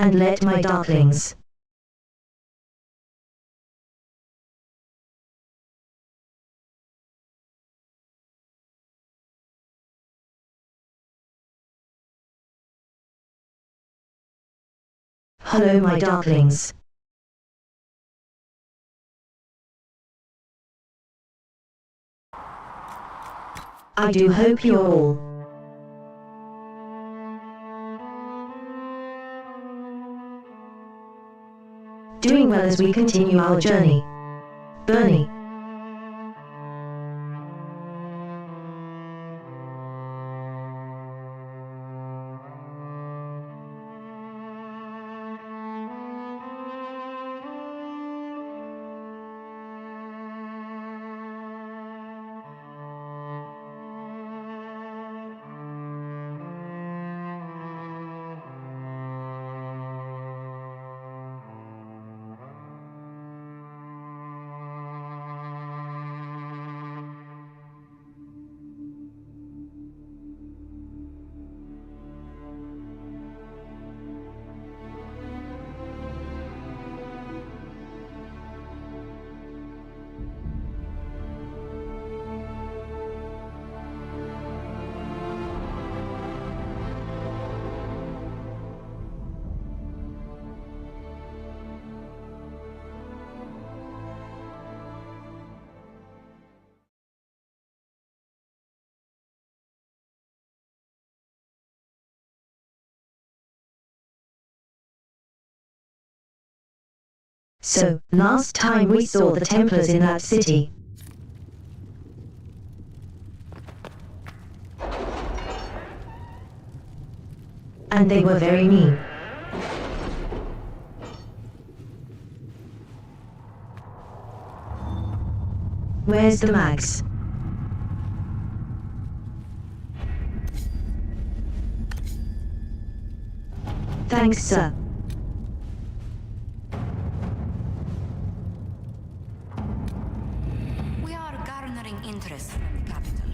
And let my darklings hello my darklings. I do hope you're all doing well as we continue our journey. Bernie. So, last time we saw the Templars in that city. And they were very mean. Where's the mags? Thanks, sir. We are garnering interest from the capital.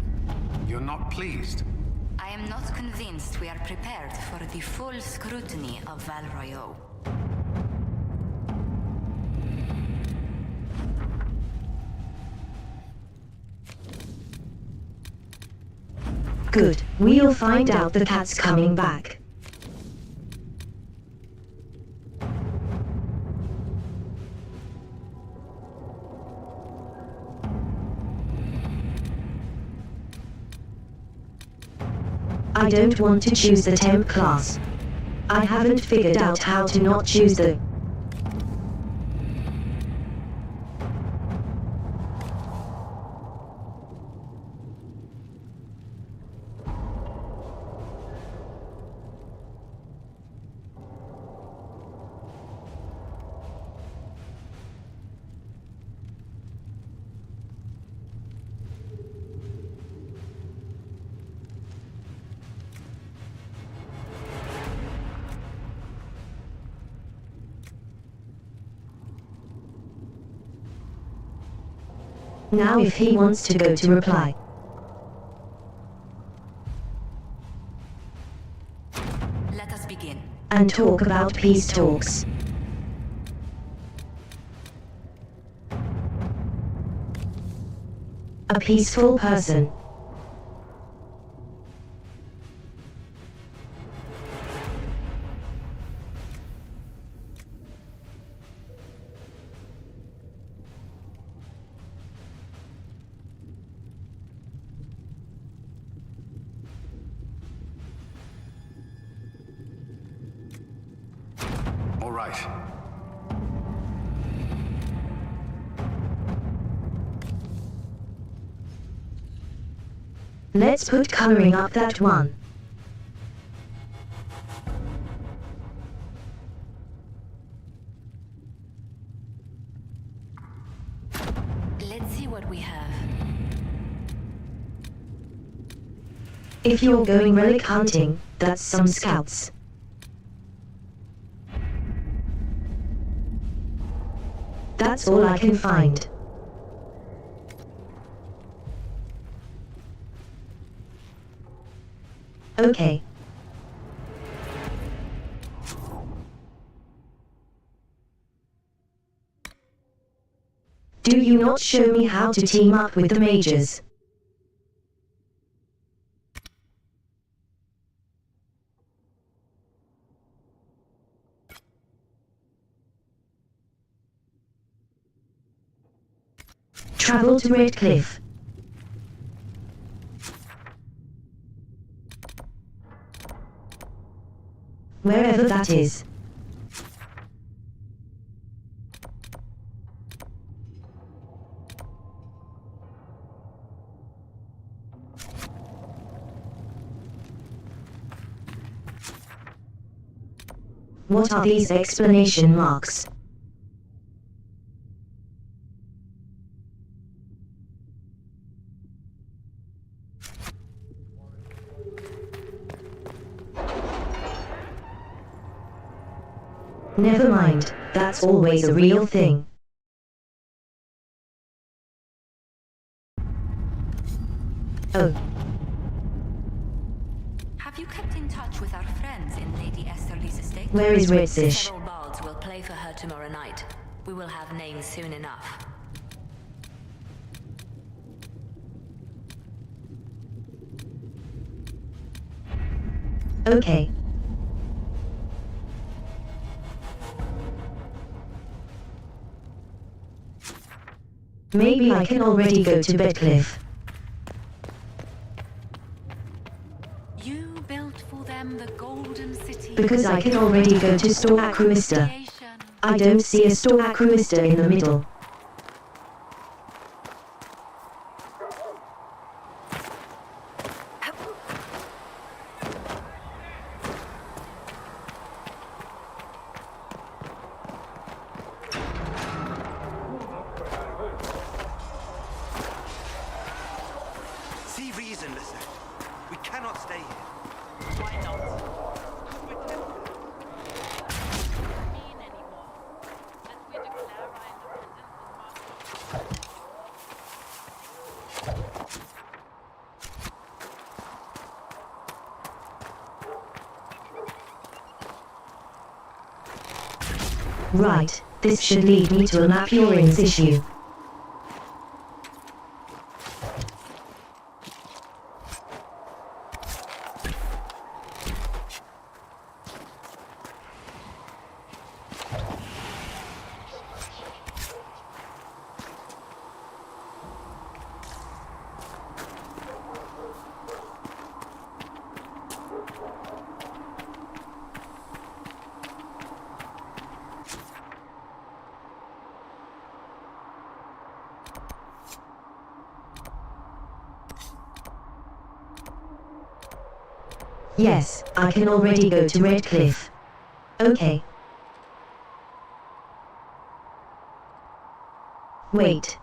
You're not pleased? I am not convinced we are prepared for the full scrutiny of Val Royeaux. Good, we'll find out the cat's coming back. I don't want to choose the temp class. I haven't figured out how to not choose the... Now if he wants to go to reply. Let us begin. And talk about peace talks. A peaceful person. All right. Let's put coloring up that one. Let's see what we have. If you're going relic hunting, that's some scouts. That's all I can find. Okay. Do you not show me how to team up with the mages? Travel to Redcliffe. Wherever that is. What are these exclamation marks? Never mind, that's always a real thing. Oh. Have you kept in touch with our friends in Lady Esterly's estate? Where is Redfish? Several bards will play for her tomorrow night. We will have names soon enough. Okay. Maybe I can already go to Bedcliffe. You built for them the golden city. Because I can already go to Store Acruista. I don't see a Store Acruista in the middle. See reason, listen. We cannot stay here. Why not? Because we're Templars. We don't mean anymore. That we declare our independence and march on. Right, this should lead me to a map Urings issue. Yes, I can already go to Red Cliff. Okay. Wait.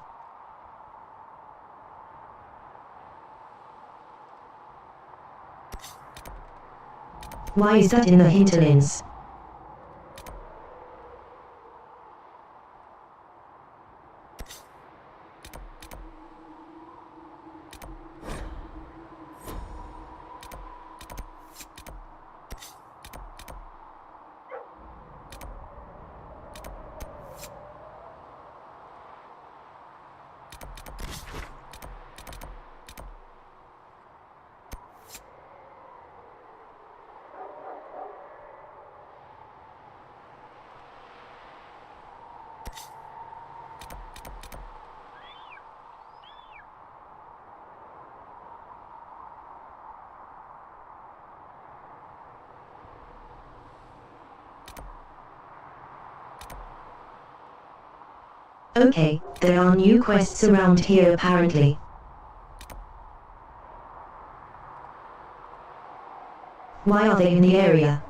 Why is that in the hinterlands? Okay, there are new quests around here apparently. Why are they in the area?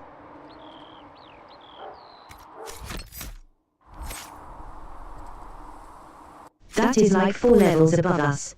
That is like 4 levels above us.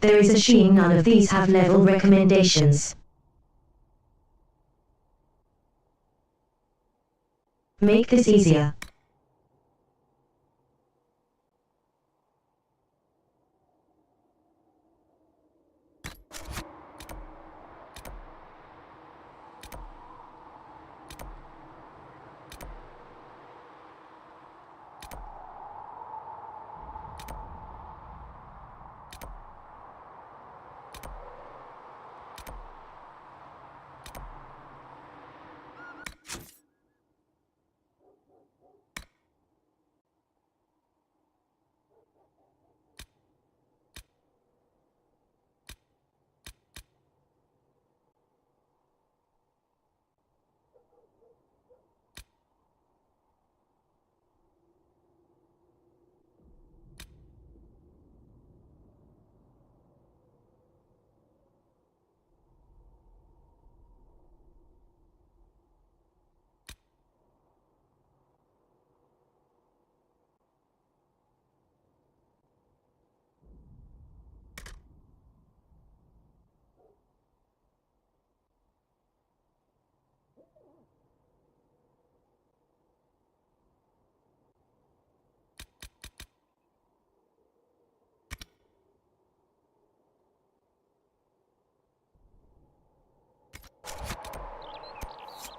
There is a shame none of these have level recommendations. Make this easier.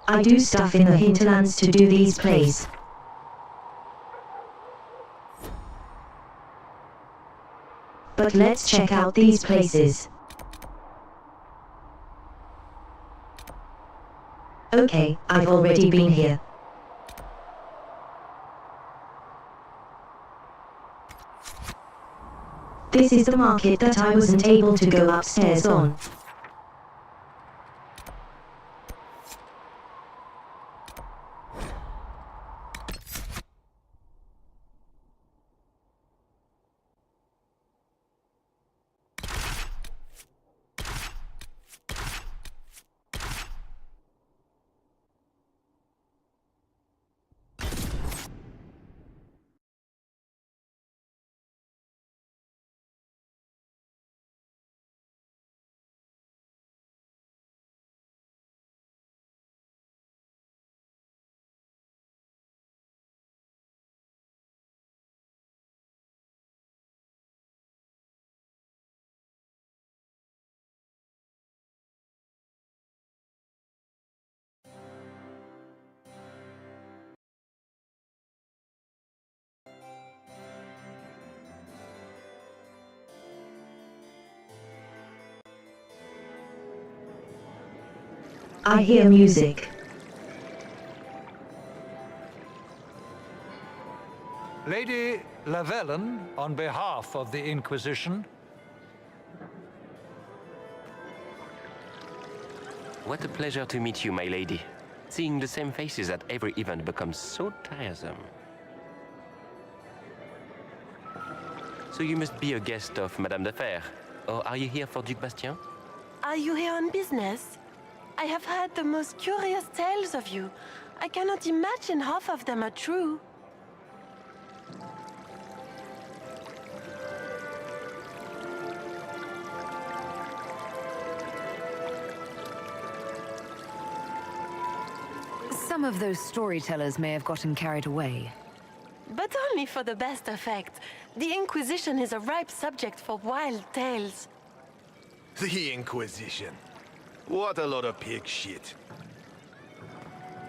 I do stuff in the hinterlands to do these plays. But let's check out these places. Okay, I've already been here. This is the market that I wasn't able to go upstairs on. I hear music. Lady Lavellen, on behalf of the Inquisition. What a pleasure to meet you, my lady. Seeing the same faces at every event becomes so tiresome. So you must be a guest of Madame de Fer, or are you here for Duc Bastien? Are you here on business? I have heard the most curious tales of you. I cannot imagine half of them are true. Some of those storytellers may have gotten carried away. But only for the best effect. The Inquisition is a ripe subject for wild tales. The Inquisition. What a lot of pig shit.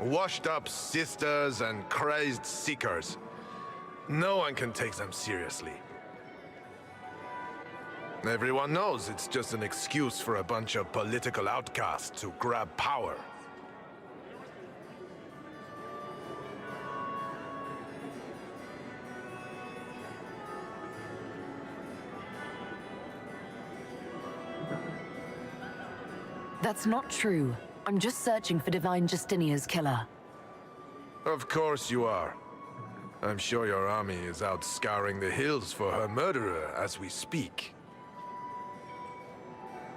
Washed up sisters and crazed seekers. No one can take them seriously. Everyone knows it's just an excuse for a bunch of political outcasts to grab power. That's not true. I'm just searching for Divine Justinia's killer. Of course you are. I'm sure your army is out scouring the hills for her murderer as we speak.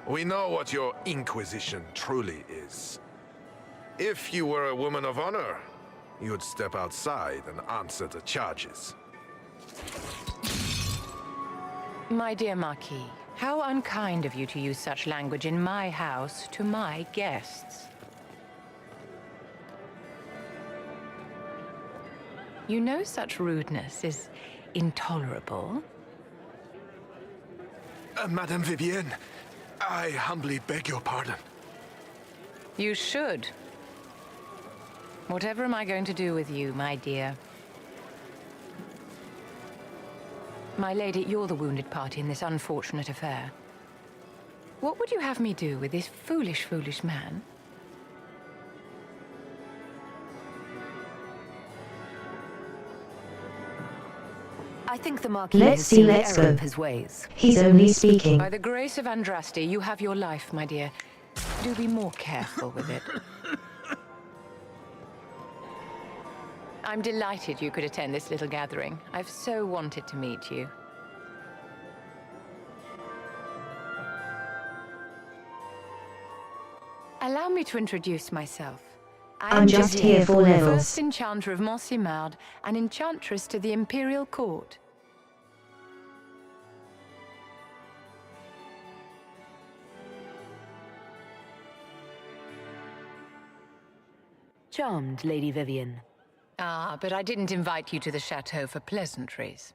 We know what your Inquisition truly is. If you were a woman of honor, you'd step outside and answer the charges. My dear Marquis, how unkind of you to use such language in my house to my guests. You know such rudeness is intolerable. Madame Vivienne, I humbly beg your pardon. You should. Whatever am I going to do with you, my dear? My lady, you're the wounded party in this unfortunate affair. What would you have me do with this foolish, foolish man? I think the Marquis Let's has see, seen the let's error go. of his ways. He's only speaking. By the grace of Andraste, you have your life, my dear. Do be more careful with it. I'm delighted you could attend this little gathering. I've so wanted to meet you. Allow me to introduce myself. I'm just here for levels. First Enchanter of Montsimard and Enchantress to the Imperial Court. Charmed, Lady Vivienne. Ah, but I didn't invite you to the chateau for pleasantries.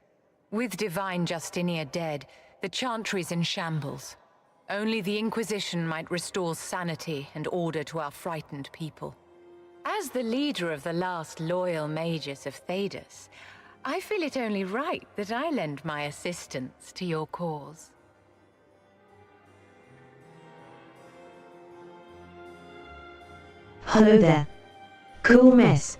With Divine Justinia dead, the Chantry's in shambles. Only the Inquisition might restore sanity and order to our frightened people. As the leader of the last loyal mages of Thedas, I feel it only right that I lend my assistance to your cause. Hello there. Cool mess.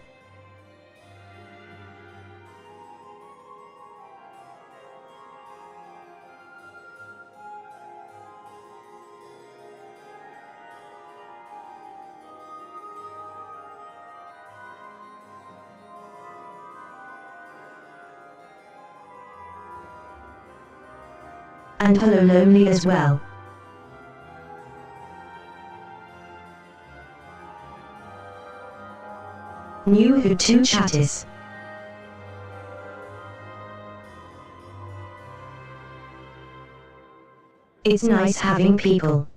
And hello lonely as well. New who to chattis. It's nice having people.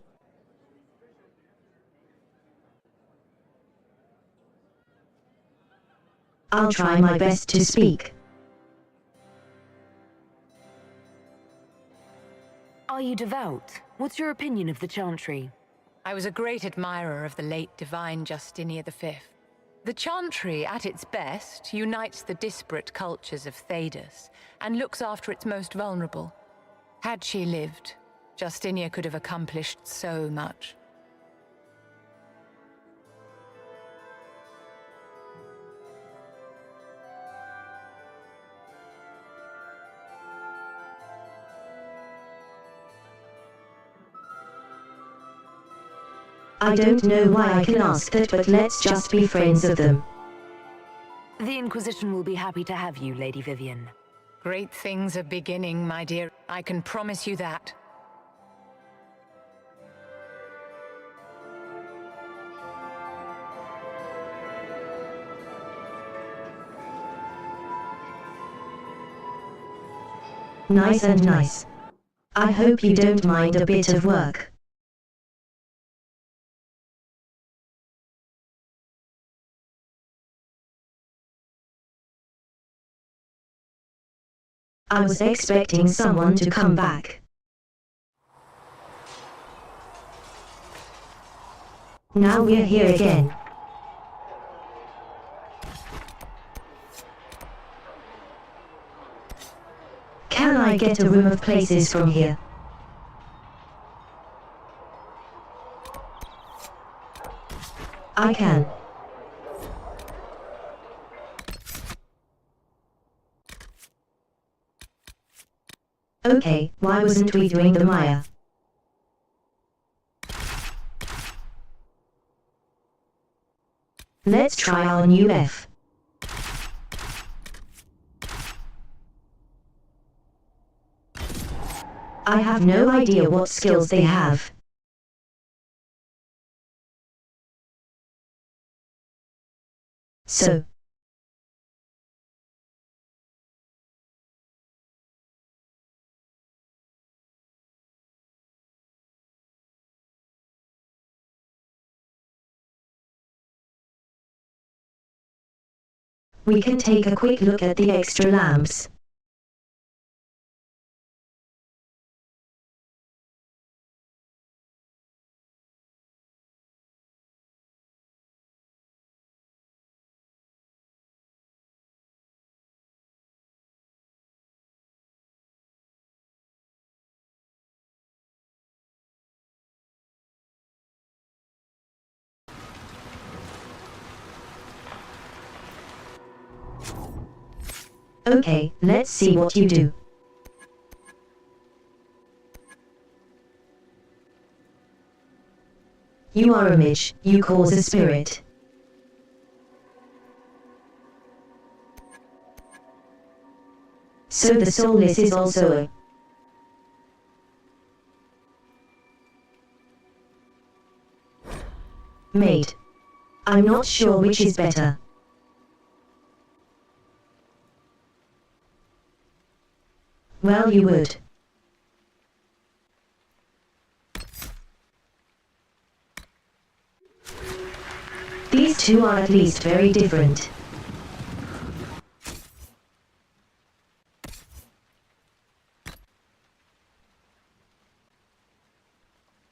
I'll try my best to speak. Are you devout? What's your opinion of the Chantry? I was a great admirer of the late divine Justinia V. The Chantry, at its best, unites the disparate cultures of Thedas and looks after its most vulnerable. Had she lived, Justinia could have accomplished so much. I don't know why I can ask that, but let's just be friends of them. The Inquisition will be happy to have you, Lady Vivian. Great things are beginning, my dear. I can promise you that. Nice and nice. I hope you don't mind a bit of work. I was expecting someone to come back. Now we're here again. Can I get a room of places from here? I can. Okay, why wasn't we doing the Maya? Let's try our new F. I have no idea what skills they have. So, we can take a quick look at the extra lamps. Okay, let's see what you do. You are a mage, you cause a spirit. So the soulless is also a maid. I'm not sure which is better. Well, you would. These two are at least very different.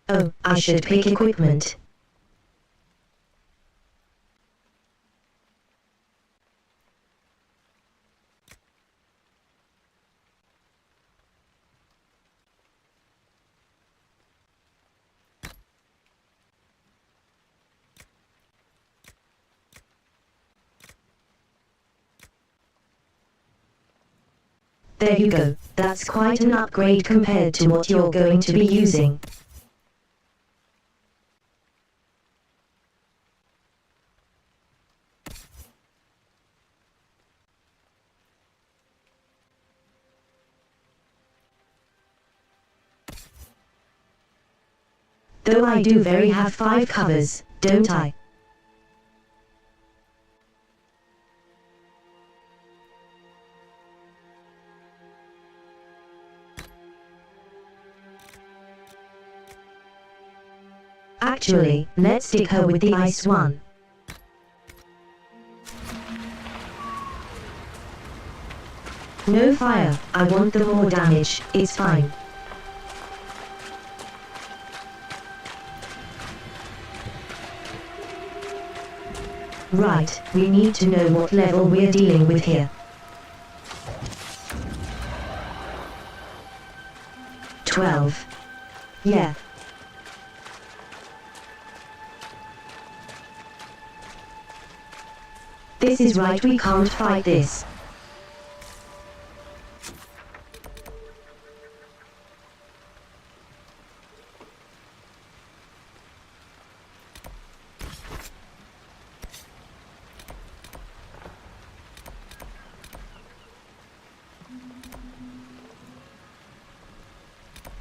Oh, I should pick equipment. There you go, that's quite an upgrade compared to what you're going to be using. Though I do very have 5 covers, don't I? Actually, let's stick her with the ice one. No fire, I want the more damage, it's fine. Right, we need to know what level we're dealing with here. 12. Yeah. This is right, we can't fight this.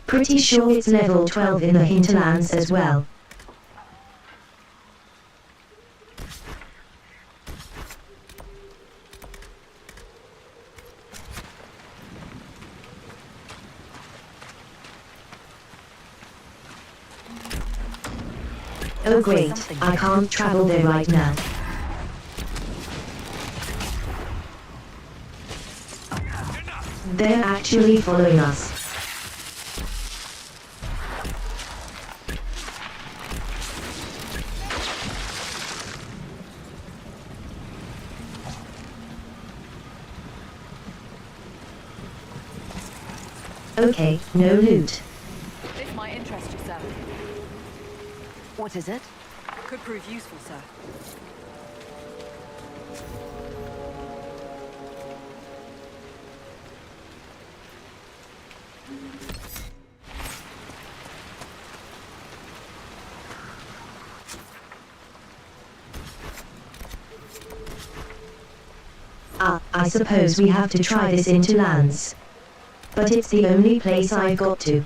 Pretty sure it's level 12 in the hinterlands as well. Oh great, I can't travel there right now. They're actually following us. Okay, no loot. This might interest you, sir. What is it? Could prove useful, sir. I suppose we have to try this into lands. But it's the only place I've got to.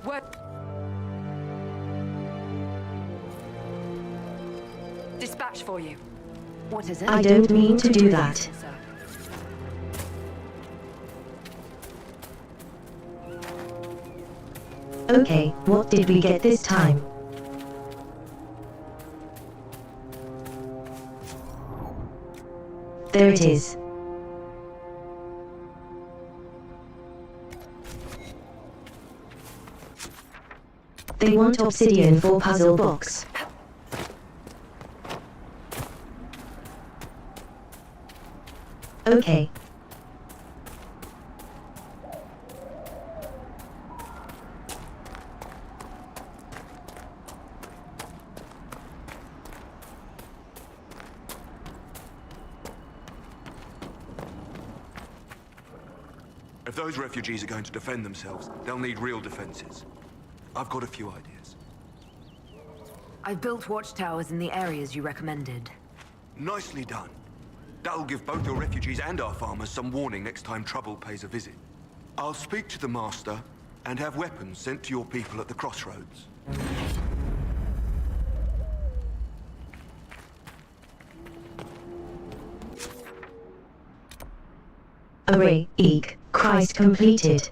What? Dispatch for you. What is it? I don't mean to do that. Sir. Okay, what did we get this time? There it is. They want obsidian for puzzle box. Okay. If those refugees are going to defend themselves, they'll need real defenses. I've got a few ideas. I've built watchtowers in the areas you recommended. Nicely done. That'll give both your refugees and our farmers some warning next time trouble pays a visit. I'll speak to the master, and have weapons sent to your people at the crossroads. Array, Eek, Christ completed.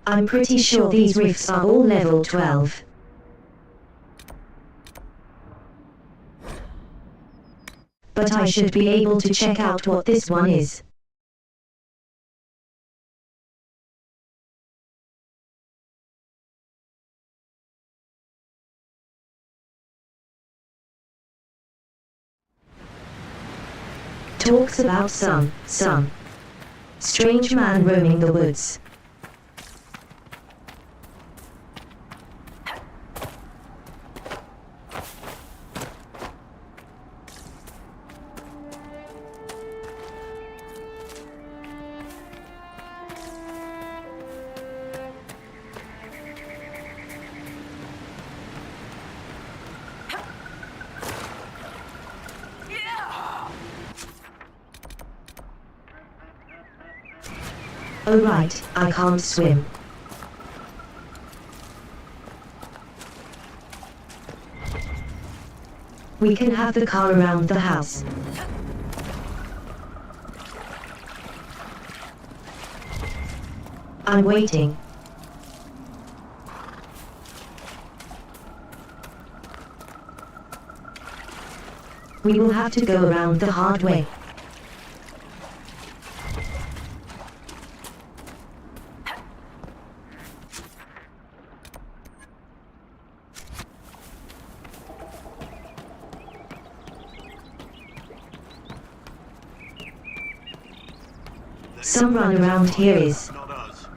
I'm pretty sure these rifts are all level 12. But I should be able to check out what this one is. Talks about some strange man roaming the woods. Oh right, I can't swim. We can have the car around the house. I'm waiting. We will have to go around the hard way. Some run around here is. Not us.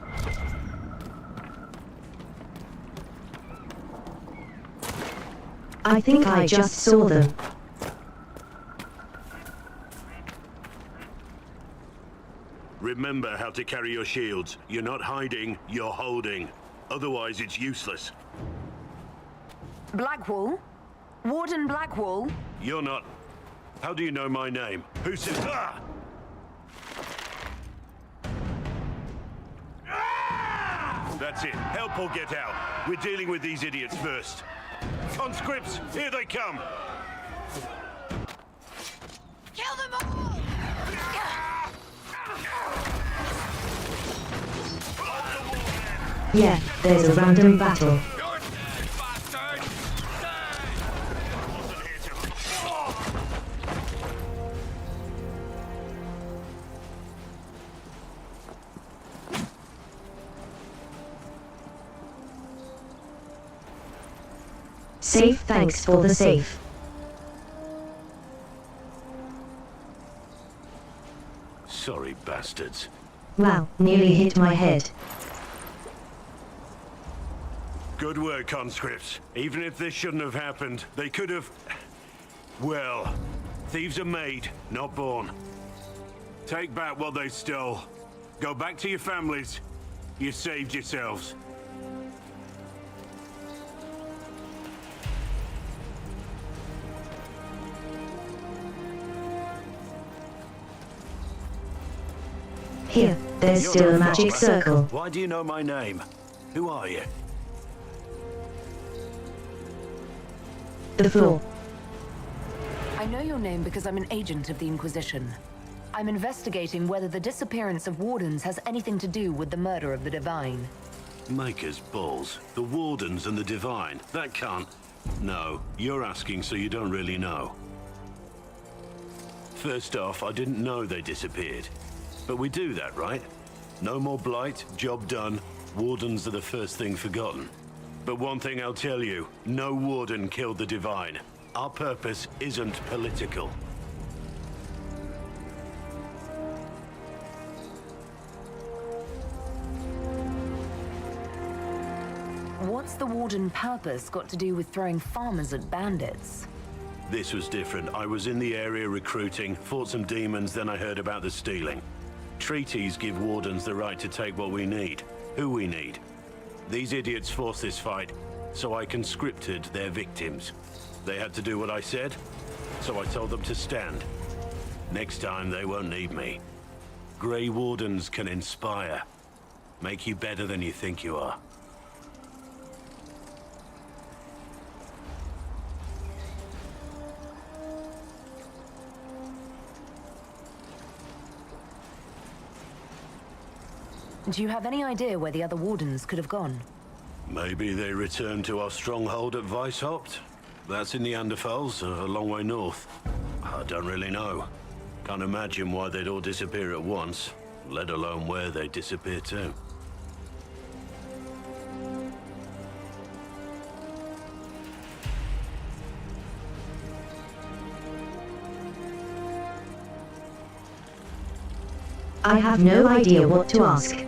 I think I just saw them. Remember how to carry your shields. You're not hiding, you're holding. Otherwise, it's useless. Blackwall? Warden Blackwall? You're not... How do you know my name? Who says... Ah! That's it. Help or get out. We're dealing with these idiots first. Conscripts, here they come! Kill them all! Yeah, there's a random battle. Safe, thanks for the safe. Sorry, bastards. Wow, nearly hit my head. Good work, conscripts. Even if this shouldn't have happened, they could have... Well, thieves are made, not born. Take back what they stole. Go back to your families. You saved yourselves. Here, there's You're still not a magic far, circle. Why do you know my name? Who are you? The floor. I know your name because I'm an agent of the Inquisition. I'm investigating whether the disappearance of wardens has anything to do with the murder of the Divine. Maker's balls. The Wardens and the Divine. That can't... No, you're asking so you don't really know. First off, I didn't know they disappeared. But we do that, right? No more blight, job done. Wardens are the first thing forgotten. But one thing I'll tell you, no Warden killed the Divine. Our purpose isn't political. What's the Warden purpose got to do with throwing farmers at bandits? This was different. I was in the area recruiting, fought some demons, then I heard about the stealing. Treaties give Wardens the right to take what we need, who we need. These idiots forced this fight. so I conscripted their victims. They had to do what I said, so I told them to stand. Next time, they won't need me. Grey Wardens can inspire. Make you better than you think you are. Do you have any idea where the other Wardens could have gone? Maybe they returned to our stronghold at Weishaupt? That's in the Underfels, a long way north. I don't really know. Can't imagine why they'd all disappear at once, let alone where they'd disappear to. I have no idea what to ask.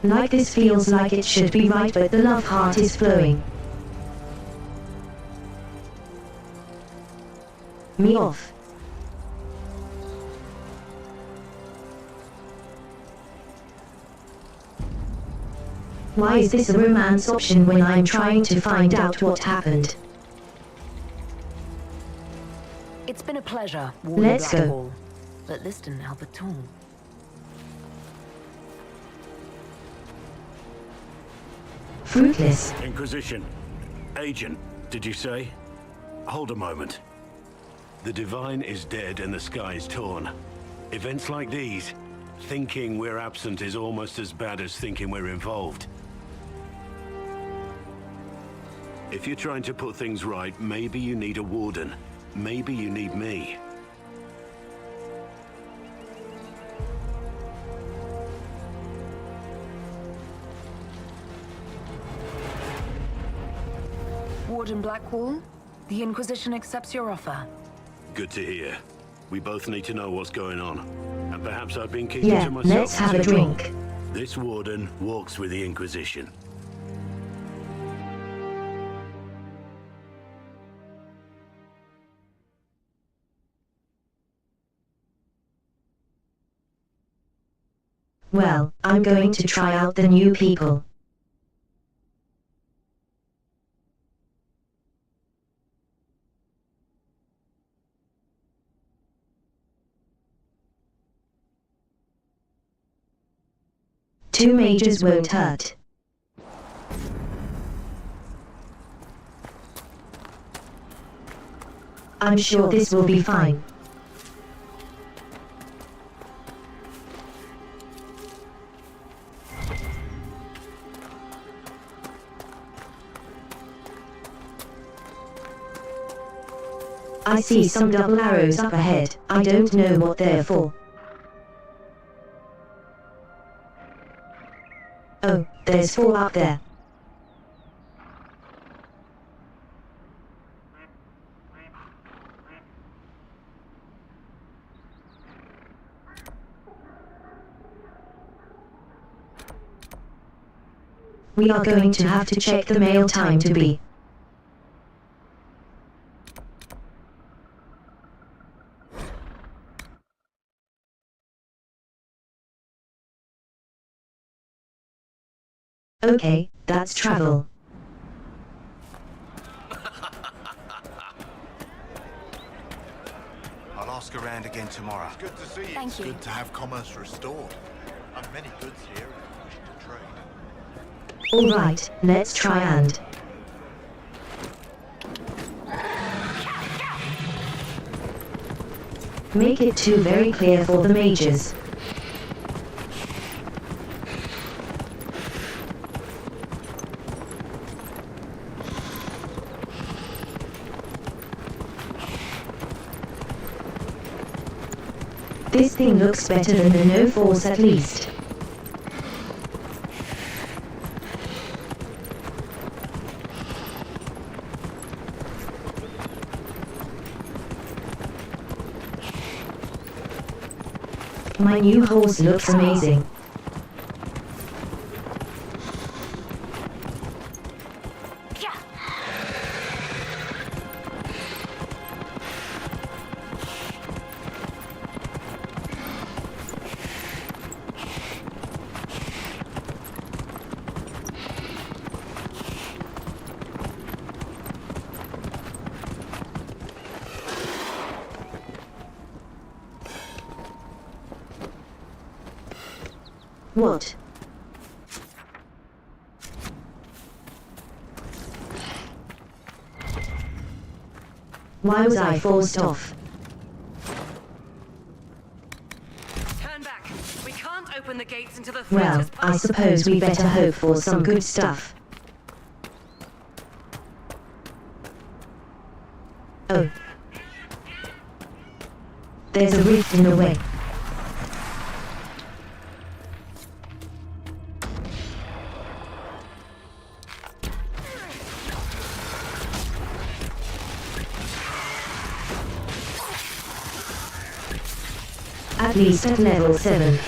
Like this feels like it should be right, but the love heart is flowing. Me off. Why is this a romance option when I'm trying to find out what happened? It's been a pleasure, Warden Let's go. Blackwall. But this didn't help at all. Fruitless. Inquisition. Agent, did you say? Hold a moment. The Divine is dead and the sky is torn. Events like these, thinking we're absent is almost as bad as thinking we're involved. If you're trying to put things right, maybe you need a Warden. Maybe you need me. Warden Blackwall, the Inquisition accepts your offer. Good to hear. We both need to know what's going on. And perhaps I've been keeping Yeah, to myself let's have too a drink. long. This Warden walks with the Inquisition. Well, I'm going to try out the new people. Two mages won't hurt. I'm sure this will be fine. I see some double arrows up ahead. I don't know what they're for. Oh, there's 4 up there. We are going to have to check the mail time to be. Okay, that's travel. I'll ask around again tomorrow. It's good to see you. Thank It's you. good to have commerce restored. I've many goods here if you wish to trade. Alright, let's try and. Make it too very clear for the mages. This thing looks better than the no force at least. My new horse looks amazing. What? Why was I forced off? Turn back. We can't open the gates until the Well, I suppose we better hope for some good stuff. Oh. There's a rift in the way. At least at level 7.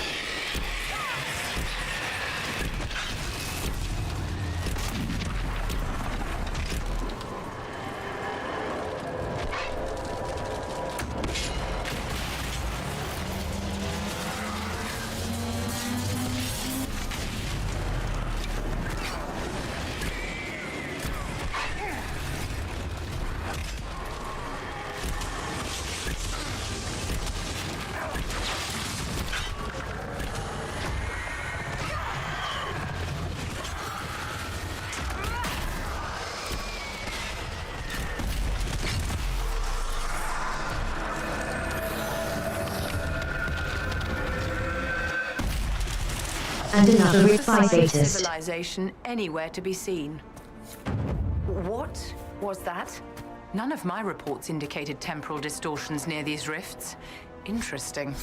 And another rift by Satanist. Civilization anywhere to be seen. What was that? None of my reports indicated temporal distortions near these rifts. Interesting.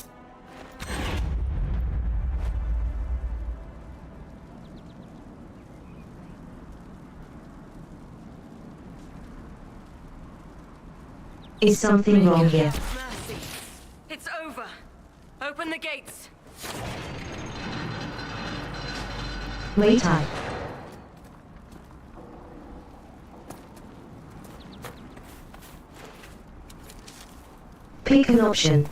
Is something wrong here? Mercy. It's over. Open the gates. Wait, pick an option.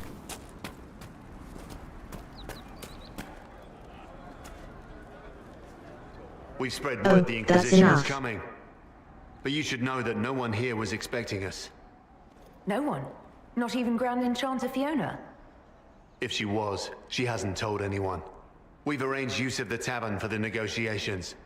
We've spread word the that's Inquisition is enough. coming. But you should know that no one here was expecting us. No one? Not even Grand Enchanter Fiona? If she was, she hasn't told anyone. We've arranged use of the tavern for the negotiations.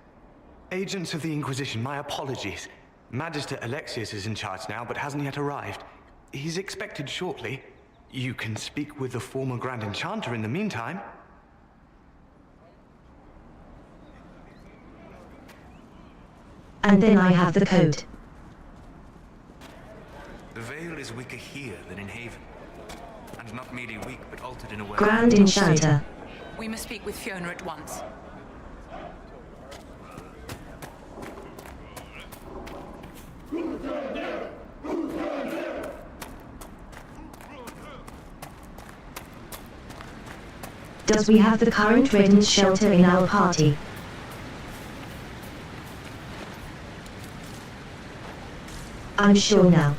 Agents of the Inquisition, my apologies. Magister Alexius is in charge now, but hasn't yet arrived. He's expected shortly. You can speak with the former Grand Enchanter in the meantime. And then I have the code. The veil is weaker here than in Haven. And not merely weak, but altered in a way. Grand Enchanter. We must speak with Fiona at once. Does we have the current Redden's shelter in our party? I'm sure now.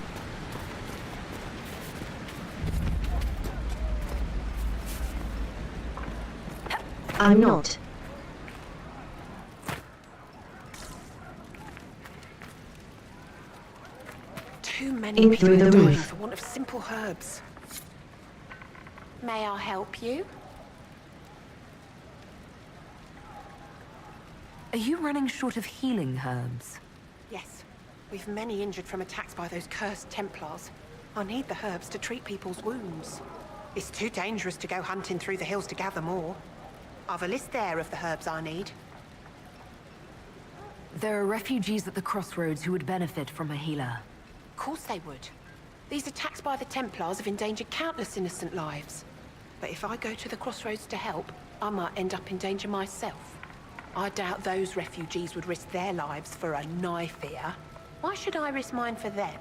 I'm not. Too many In people through the dying roof. for want of simple herbs. May I help you? Are you running short of healing herbs? Yes. We've many injured from attacks by those cursed Templars. I need the herbs to treat people's wounds. It's too dangerous to go hunting through the hills to gather more. I've a list there of the herbs I need. There are refugees at the crossroads who would benefit from a healer. Of course they would. These attacks by the Templars have endangered countless innocent lives. But if I go to the crossroads to help, I might end up in danger myself. I doubt those refugees would risk their lives for a knife here. Why should I risk mine for them?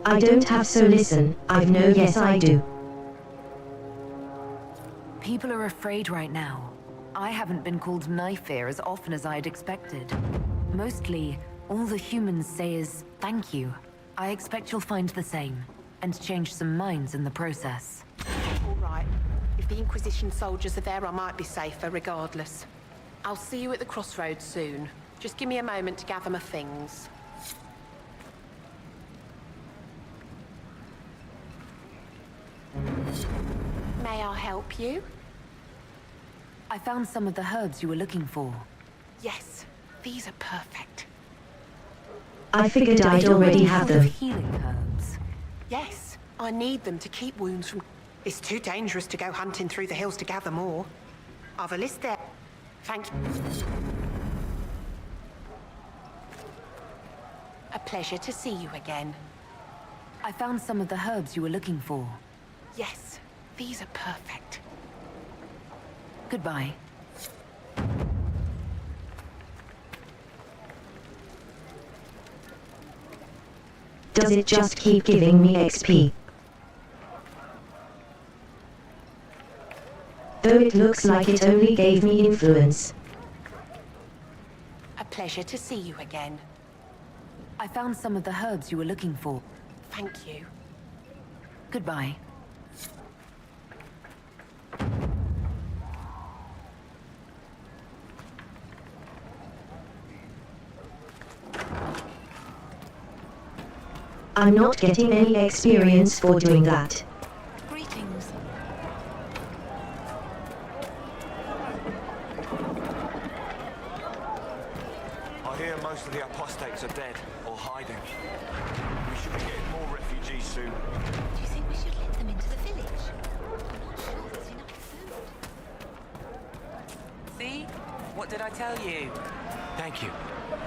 I don't have, so listen. I've no, yes I do. People are afraid right now. I haven't been called knife ear as often as I'd expected. Mostly, all the humans say is thank you. I expect you'll find the same, and change some minds in the process. All right. If the Inquisition soldiers are there, I might be safer regardless. I'll see you at the crossroads soon. Just give me a moment to gather my things. May I help you? I found some of the herbs you were looking for. Yes, these are perfect. I figured I'd already have them. Healing herbs. Yes, I need them to keep wounds from... It's too dangerous to go hunting through the hills to gather more. I've a list there. Thank you. A pleasure to see you again. I found some of the herbs you were looking for. Yes, these are perfect. Goodbye. Does it just keep giving me XP? Though it looks like it only gave me influence. A pleasure to see you again. I found some of the herbs you were looking for. Thank you. Goodbye. I'm not getting any experience for doing that. Greetings. I hear most of the apostates are dead or hiding. We should be getting more refugees soon. Do you think we should let them into the village? I'm not sure there's enough food. See? What did I tell you? Thank you.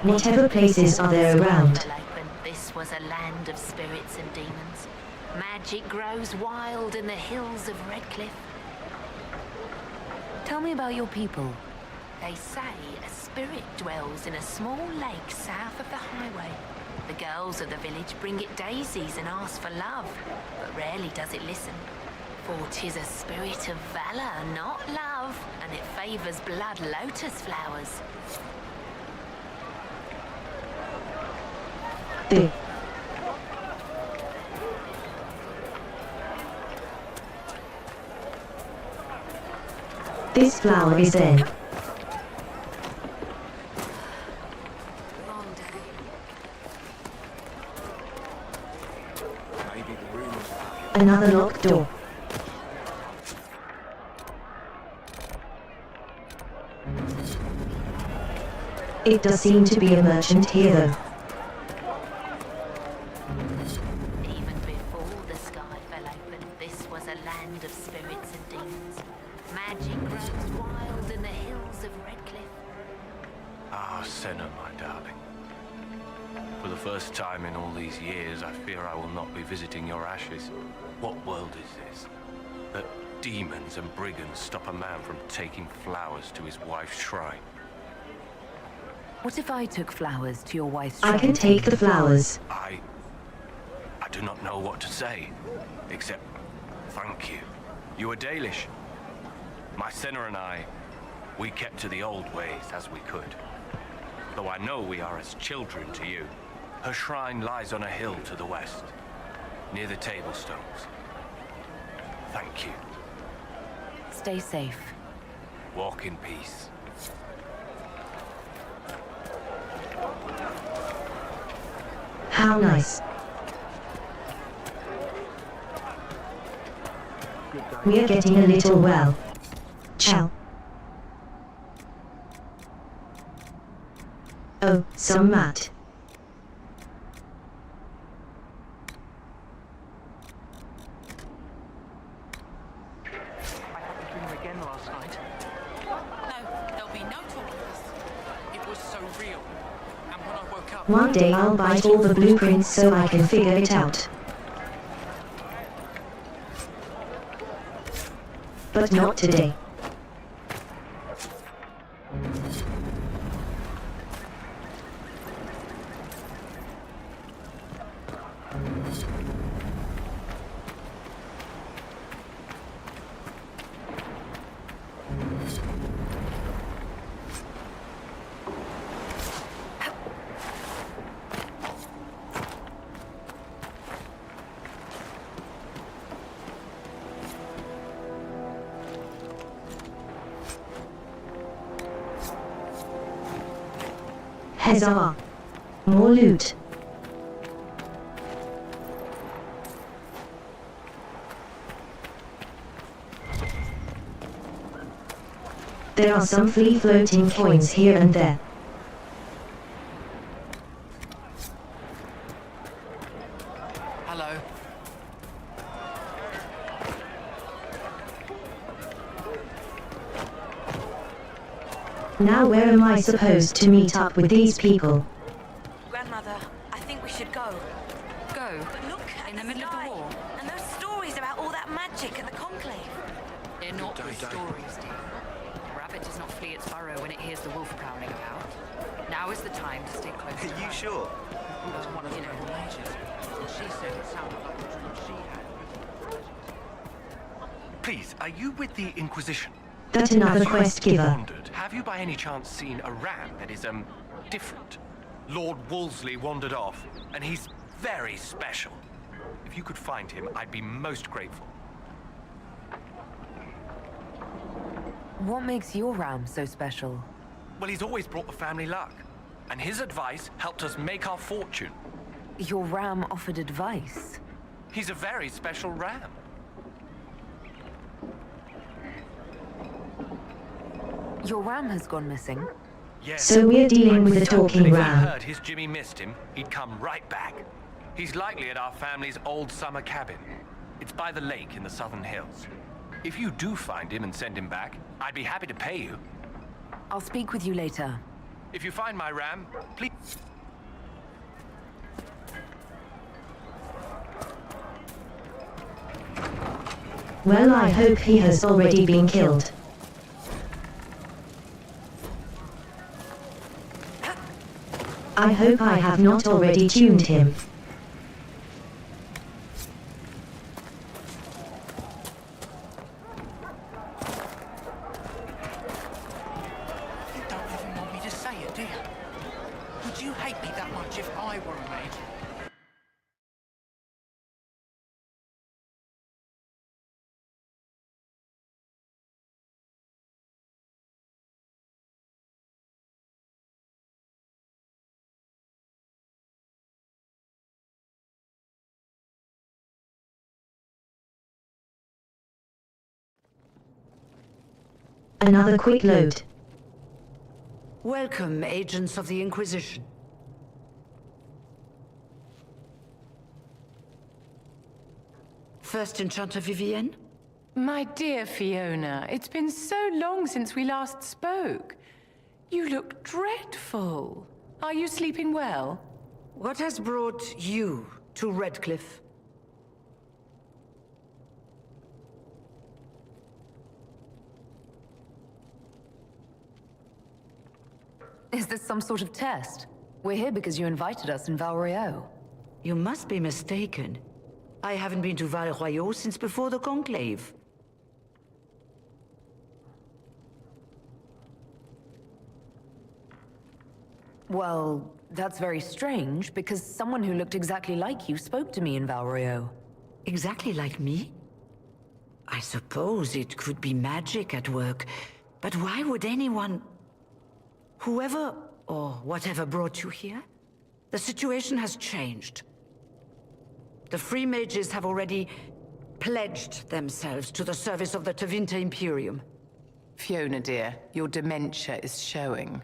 Whatever places are there around. This was a land of spirits and demons. Magic grows wild in the hills of Redcliffe. Tell me about your people. They say a spirit dwells in a small lake south of the highway. The girls of the village bring it daisies and ask for love, but rarely does it listen. For 'tis a spirit of valor, not love, and it favors blood lotus flowers. This flower is in. Another locked door. It does seem to be a merchant here though. Even before the sky fell open, this was a land of spirits and demons. Magic grows wild in the hills of Redcliffe. Ah, Senna, my darling. For the first time in all these years, I fear I will not be visiting your ashes. What world is this? That demons and brigands stop a man from taking flowers to his wife's shrine? What if I took flowers to your wife's shrine? I can take the flowers. I do not know what to say, except thank you. You are Dalish. My Senna and I, we kept to the old ways as we could. Though I know we are as children to you. Her shrine lies on a hill to the west, near the tablstones. Thank you. Stay safe. Walk in peace. How nice. We're getting a little well. Ciao. Oh, some mat. Again last night. No, there'll be no talk of this. It was so real. And when I woke up... One day I'll bite all the blueprints so I can figure it out. But not today. Huzzah! More loot. There are some free-floating coins here and there. Hello. Now where am I supposed to meet up with these people? Grandmother, I think we should go. Go? But look, In the middle of the war? And those stories about all that magic at the conclave. They're not good stories, dear. The rabbit does not flee its burrow when it hears the wolf prowling about. Now is the time to stay close to Are you her. sure? One of the Golden Ages. She said it sounded like a dream she had. Please, are you with the Inquisition? That another As you quest giver. wandered, have you by any chance seen a ram that is, different? Lord Wolseley wandered off, and he's very special. If you could find him, I'd be most grateful. What makes your ram so special? Well, he's always brought the family luck, and his advice helped us make our fortune. Your ram offered advice? He's a very special ram. Your ram has gone missing? Yes. So we're dealing with a talking If he ram. heard his Jimmy missed him, he'd come right back. He's likely at our family's old summer cabin. It's by the lake in the southern hills. If you do find him and send him back, I'd be happy to pay you. I'll speak with you later. If you find my ram, please... Well, I hope he has already been killed. I hope I have not already tuned him. You don't even want me to say it, do you? Would you hate me that much if I were a maid? Another quick load. Welcome, agents of the Inquisition. First Enchanter Vivienne? My dear Fiona, it's been so long since we last spoke. You look dreadful. Are you sleeping well? What has brought you to Redcliffe? Is this some sort of test? We're here because you invited us in Val Royeaux. You must be mistaken. I haven't been to Val Royeaux since before the Conclave. Well, that's very strange, because someone who looked exactly like you spoke to me in Val Royeaux. Exactly like me? I suppose it could be magic at work, but why would anyone... Whoever or whatever brought you here, the situation has changed. The Free Mages have already pledged themselves to the service of the Tevinter Imperium. Fiona, dear, your dementia is showing.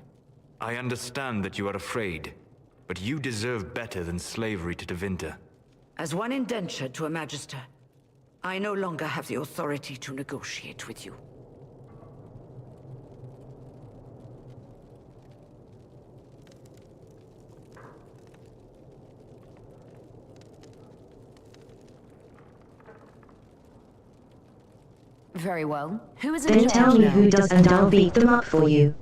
I understand that you are afraid, but you deserve better than slavery to Tevinter. As one indentured to a Magister, I no longer have the authority to negotiate with you. Very well. Who is in Then charge tell me now? who does and I'll beat them up for you.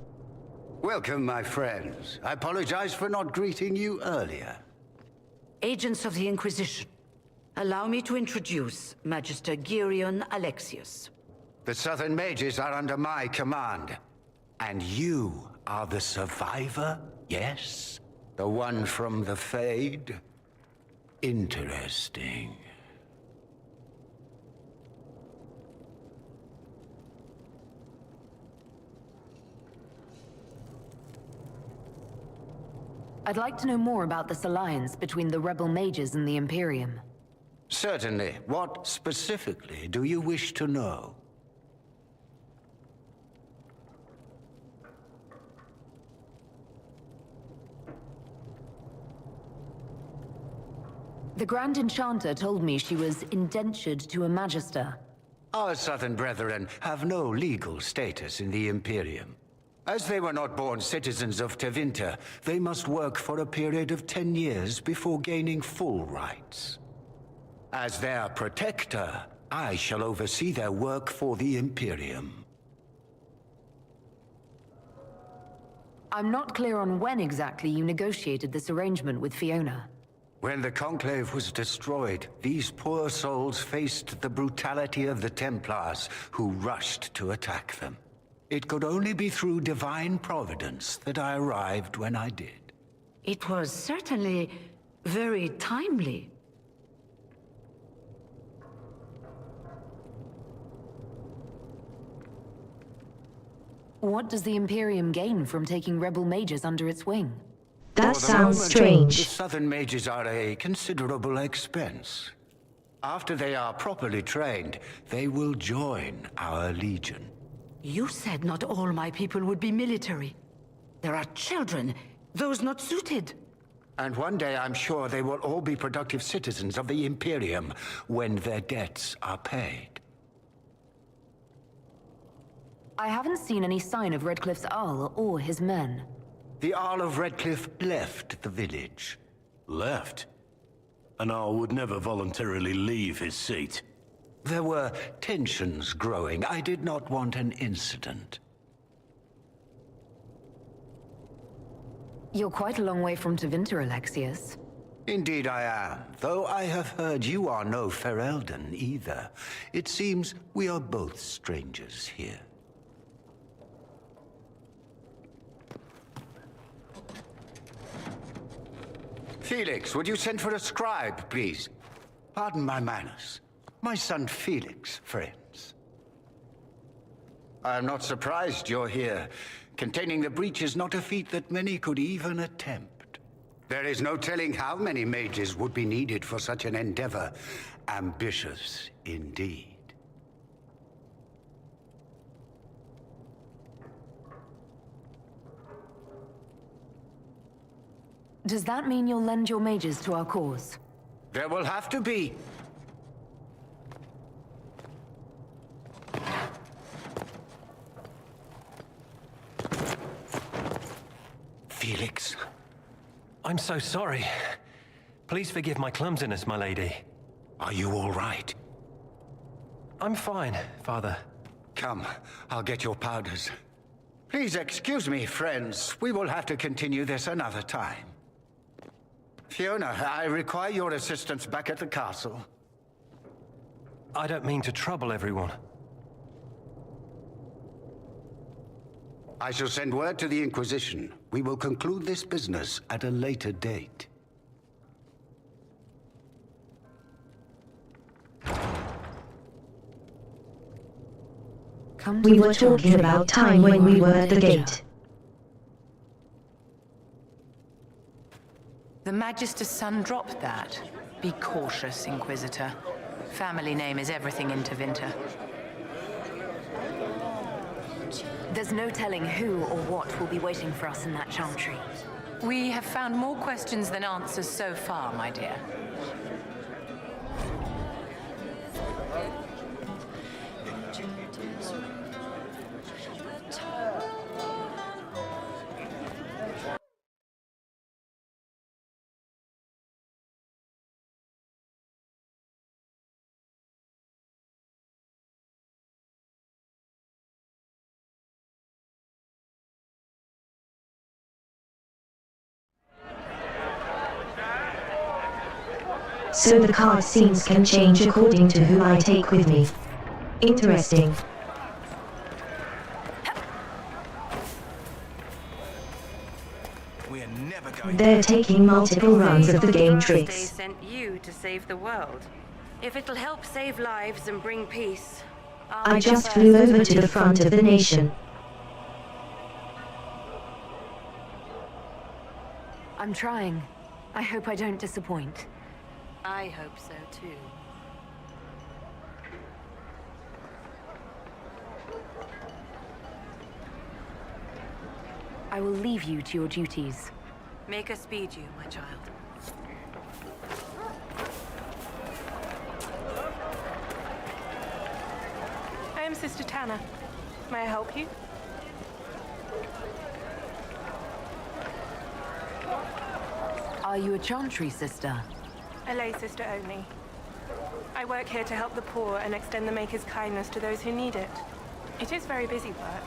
Welcome, my friends. I apologize for not greeting you earlier. Agents of the Inquisition, allow me to introduce Magister Girion Alexius. The Southern Mages are under my command. And you are the survivor, yes? The one from the Fade? Interesting. I'd like to know more about this alliance between the rebel mages and the Imperium. Certainly. What specifically do you wish to know? The Grand Enchanter told me she was indentured to a Magister. Our southern brethren have no legal status in the Imperium. As they were not born citizens of Tevinter, they must work for a period of 10 years before gaining full rights. As their protector, I shall oversee their work for the Imperium. I'm not clear on when exactly you negotiated this arrangement with Fiona. When the Conclave was destroyed, these poor souls faced the brutality of the Templars, who rushed to attack them. It could only be through divine providence that I arrived when I did. It was certainly very timely. What does the Imperium gain from taking rebel mages under its wing? That For the sounds moment, strange. The southern mages are a considerable expense. After they are properly trained, they will join our legion. You said not all my people would be military. There are children, those not suited. And one day I'm sure they will all be productive citizens of the Imperium when their debts are paid. I haven't seen any sign of Redcliffe's Arl or his men. The Arl of Redcliffe left the village. Left? An Arl would never voluntarily leave his seat. There were tensions growing. I did not want an incident. You're quite a long way from Tevinter, Alexius. Indeed I am, though I have heard you are no Ferelden either. It seems we are both strangers here. Felix, would you send for a scribe, please? Pardon my manners. My son Felix, friends. I am not surprised you're here. Containing the breach is not a feat that many could even attempt. There is no telling how many mages would be needed for such an endeavor. Ambitious indeed. Does that mean you'll lend your mages to our cause? There will have to be. Felix. I'm so sorry. Please forgive my clumsiness, my lady. Are you all right? I'm fine, Father. Come, I'll get your powders. Please excuse me, friends. We will have to continue this another time. Fiona, I require your assistance back at the castle. I don't mean to trouble everyone. I shall send word to the Inquisition. We will conclude this business at a later date. We were talking about time when we were at the gate. The Magister's son dropped that. Be cautious, Inquisitor. Family name is everything in Tevinter. There's no telling who or what will be waiting for us in that chantry. We have found more questions than answers so far, my dear. So the card scenes can change according to who I take with me. Interesting. We're never going. They're taking multiple runs of the game They tricks. sent you to save the world. If it'll help save lives and bring peace, I just flew over to the front of the nation. I'm trying. I hope I don't disappoint. I hope so too. I will leave you to your duties. Make us speed you, my child. I am Sister Tanner. May I help you? Are you a chantry sister? A lay sister only. I work here to help the poor and extend the Maker's kindness to those who need it. It is very busy work,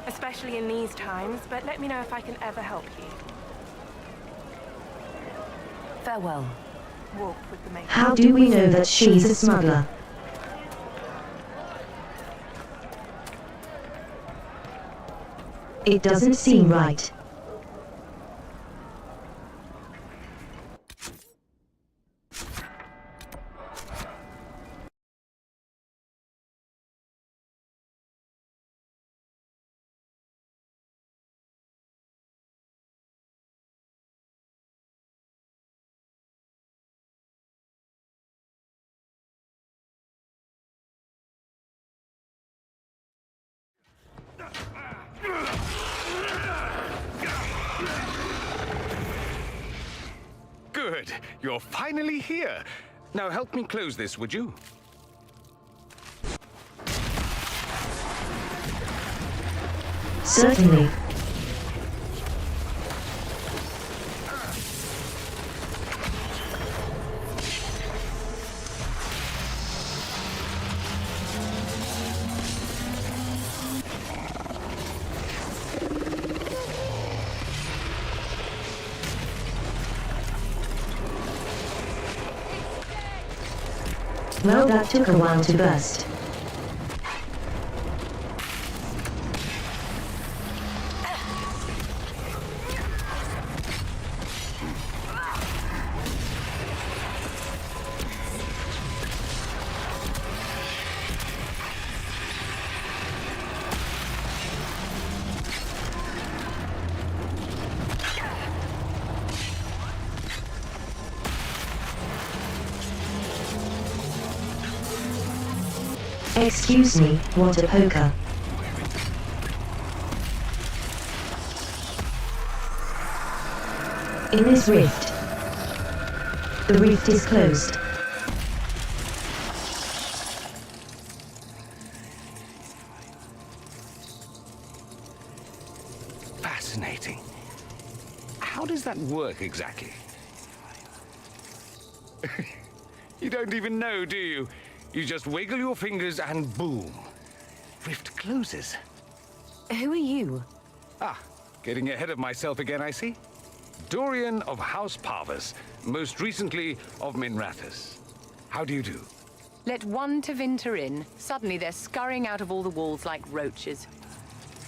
especially in these times, but let me know if I can ever help you. Farewell. Walk with the Maker. How do we know that she's a smuggler? It doesn't seem right. Good. You're finally here. Now help me close this, would you? Certainly. Well, that took a while to burst. Excuse me, what a poker. In this rift. The rift is closed. Fascinating. How does that work exactly? You don't even know, do you? You just wiggle your fingers and boom. Rift closes. Who are you? Ah, getting ahead of myself again, I see. Dorian of House Parvus, most recently of Minrathous. How do you do? Let one Tevinter in. Suddenly they're scurrying out of all the walls like roaches.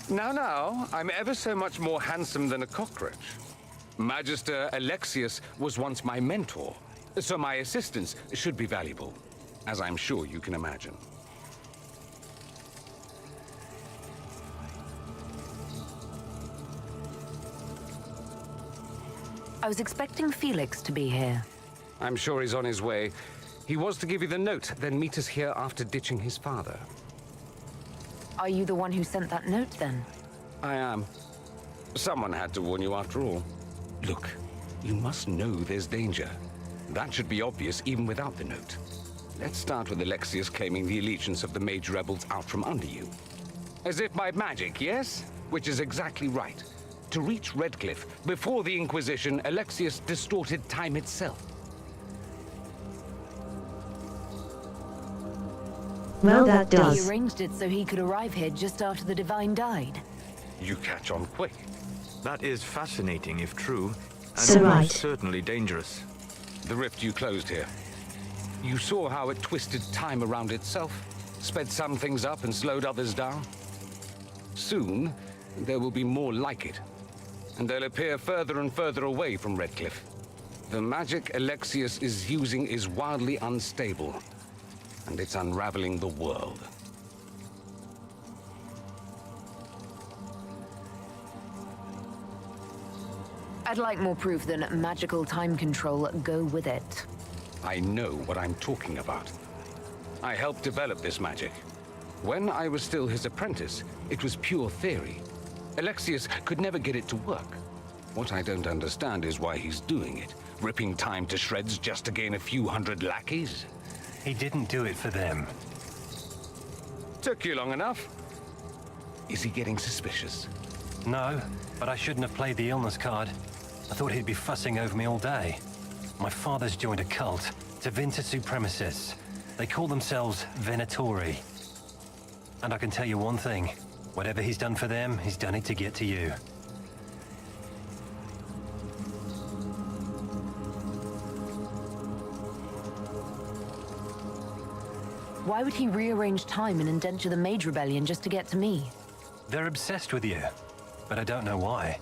Now, I'm ever so much more handsome than a cockroach. Magister Alexius was once my mentor, so my assistance should be valuable, as I'm sure you can imagine. I was expecting Felix to be here. I'm sure he's on his way. He was to give you the note, then meet us here after ditching his father. Are you the one who sent that note, then? I am. Someone had to warn you after all. Look, you must know there's danger. That should be obvious even without the note. Let's start with Alexius claiming the allegiance of the mage rebels out from under you. As if by magic, yes? Which is exactly right. To reach Redcliffe, before the Inquisition, Alexius distorted time itself. Well, that does. He arranged it so he could arrive here just after the Divine died. You catch on quick. That is fascinating if true, and So right. almost certainly dangerous. The rift you closed here. You saw how it twisted time around itself, sped some things up and slowed others down. Soon, there will be more like it, and they'll appear further and further away from Redcliffe. The magic Alexius is using is wildly unstable, and it's unraveling the world. I'd like more proof than magical time control go with it. I know what I'm talking about. I helped develop this magic. When I was still his apprentice, it was pure theory. Alexius could never get it to work. What I don't understand is why he's doing it, ripping time to shreds just to gain a few hundred lackeys. He didn't do it for them. Took you long enough. Is he getting suspicious? No, but I shouldn't have played the illness card. I thought he'd be fussing over me all day. My father's joined a cult, Tevinter Supremacists. They call themselves Venatori. And I can tell you one thing. Whatever he's done for them, he's done it to get to you. Why would he rearrange time and indenture the Mage Rebellion just to get to me? They're obsessed with you, but I don't know why.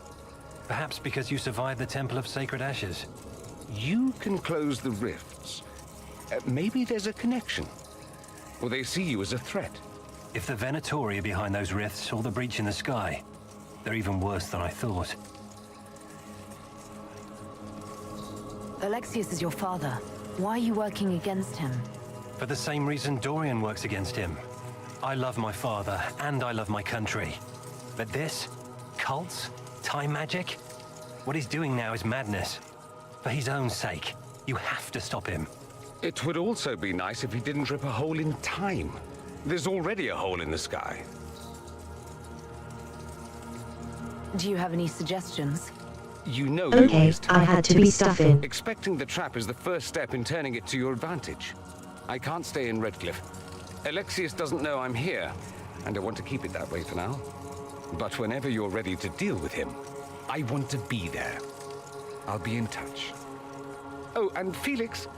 Perhaps because you survived the Temple of Sacred Ashes. You can close the rifts. Maybe there's a connection. Or they see you as a threat. If the Venatori are behind those rifts or the breach in the sky, they're even worse than I thought. Alexius is your father. Why are you working against him? For the same reason Dorian works against him. I love my father, and I love my country. But this? Cults? Time magic? What he's doing now is madness. For his own sake, you have to stop him. It would also be nice if he didn't rip a hole in time. There's already a hole in the sky. Do you have any suggestions? You know Okay, I had to be stuffing. Expecting the trap is the first step in turning it to your advantage. I can't stay in Redcliffe. Alexius doesn't know I'm here, and I want to keep it that way for now. But whenever you're ready to deal with him, I want to be there. I'll be in touch. Oh, and Felix,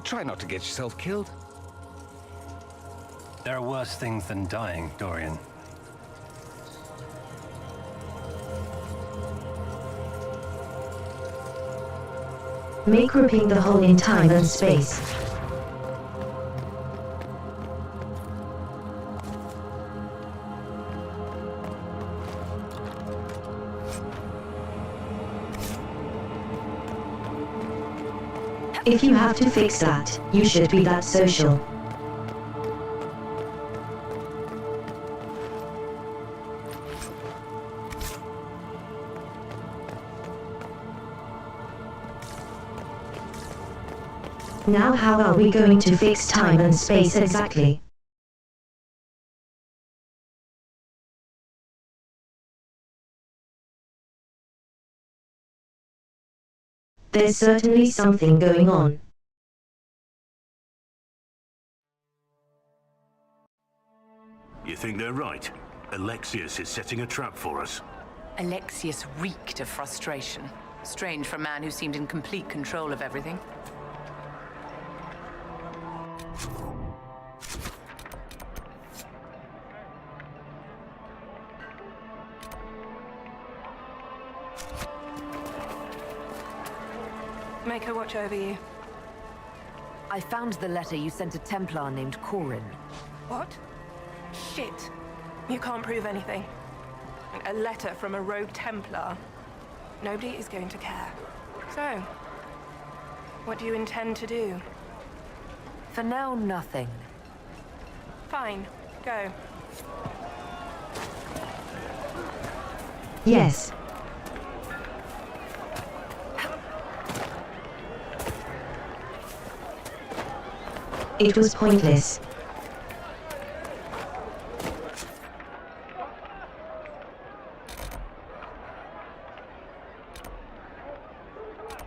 try not to get yourself killed. There are worse things than dying, Dorian. Make ripping the hole in time and space. If you have to fix that, you should be that social. Now how are we going to fix time and space exactly? There's certainly something going on. You think they're right? Alexius is setting a trap for us. Alexius reeked of frustration. Strange for a man who seemed in complete control of everything. Make her watch over you. I found the letter you sent a Templar named Corin. What? Shit. You can't prove anything. A letter from a rogue Templar. Nobody is going to care. So, what do you intend to do? For now, nothing. Fine. Go. Yes. It was pointless.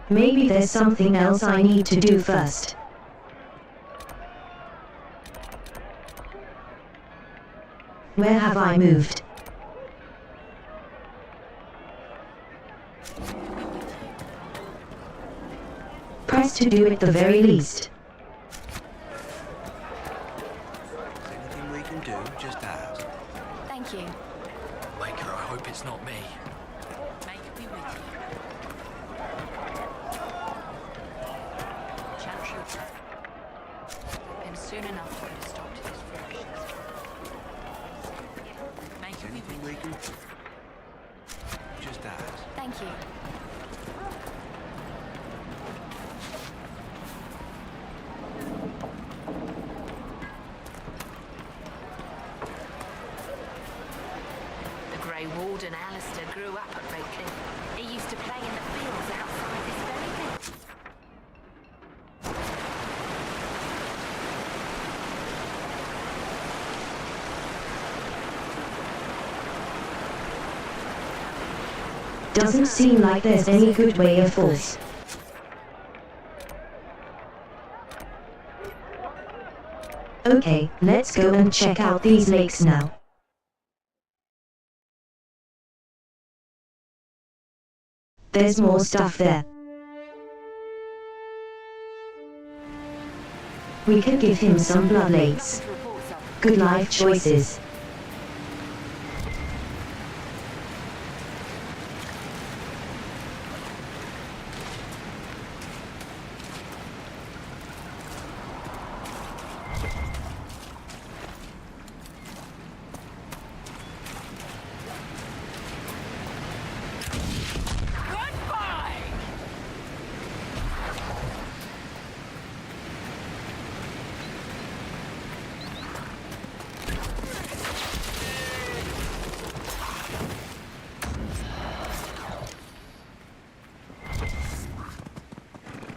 Maybe there's something else I need to do first. Where have I moved? Press to do it the very least. Anything we can do, just ask. Thank you. Maker, I hope it's not me. Make me with you. Chantry and soon enough for to stop to these foolishness. Make me Anything with we you. can just ask. Thank you. boy, Warden Alistair, grew up at Redcliffe. He used to play in the fields outside this very village. Doesn't seem like there's any good way of force. Okay, let's go and check out these lakes now. There's more stuff there. We can give him some blood lakes. Good life choices.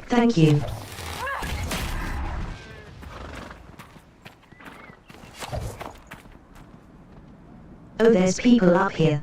Thank you. Oh, there's people up here.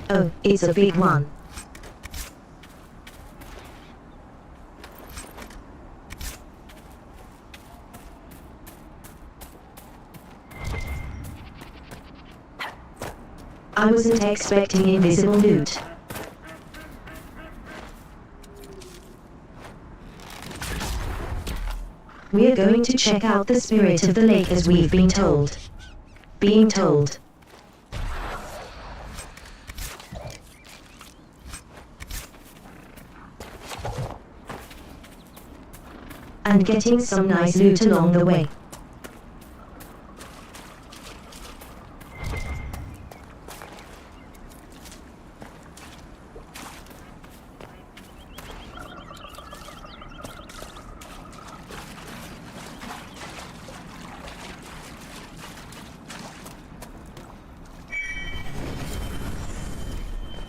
Oh, it's a big one. I wasn't expecting invisible loot. We're going to check out the spirit of the lake as we've been told. Being told. And getting some nice loot along the way.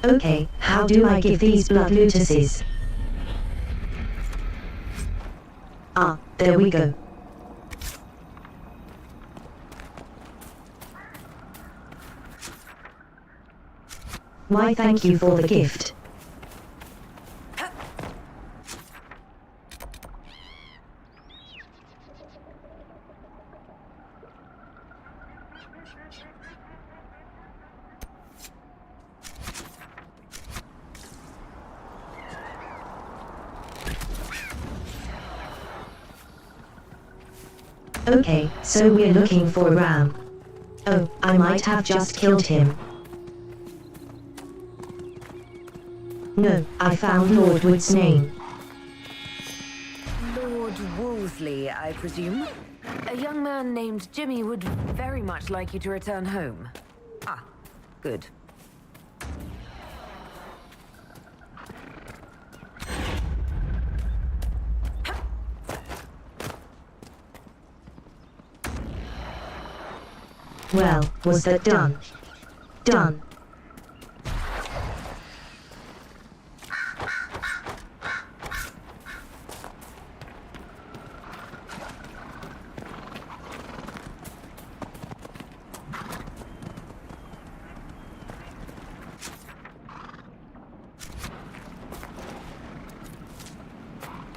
Okay, how do I give these blood lootuses? Ah, there we go. Why, thank you for the gift. Okay, so we're looking for Ram. Oh, I might have just killed him. No, I found Lord Wood's name. Lord Wolseley, I presume? A young man named Jimmy would very much like you to return home. Ah, good. Well, was that done? Done.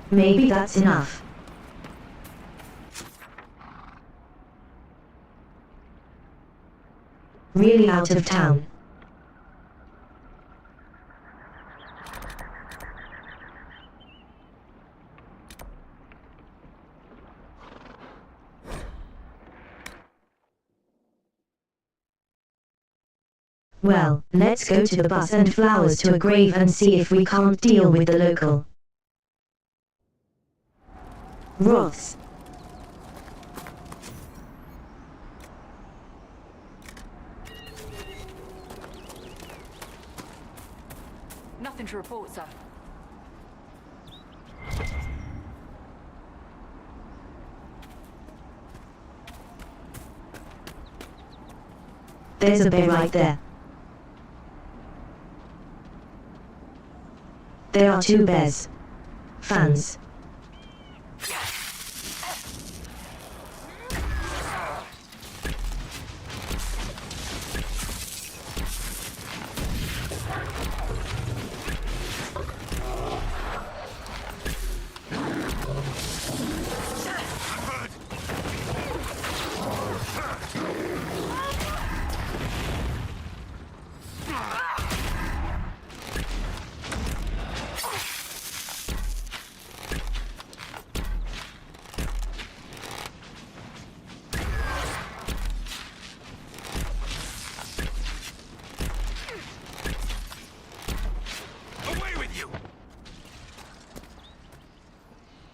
Maybe that's enough. Really out of town. Well, let's go to the bus and flowers to a grave and see if we can't deal with the local Roths. Nothing to report, sir. There's a bear right there. There are 2 bears. Fans.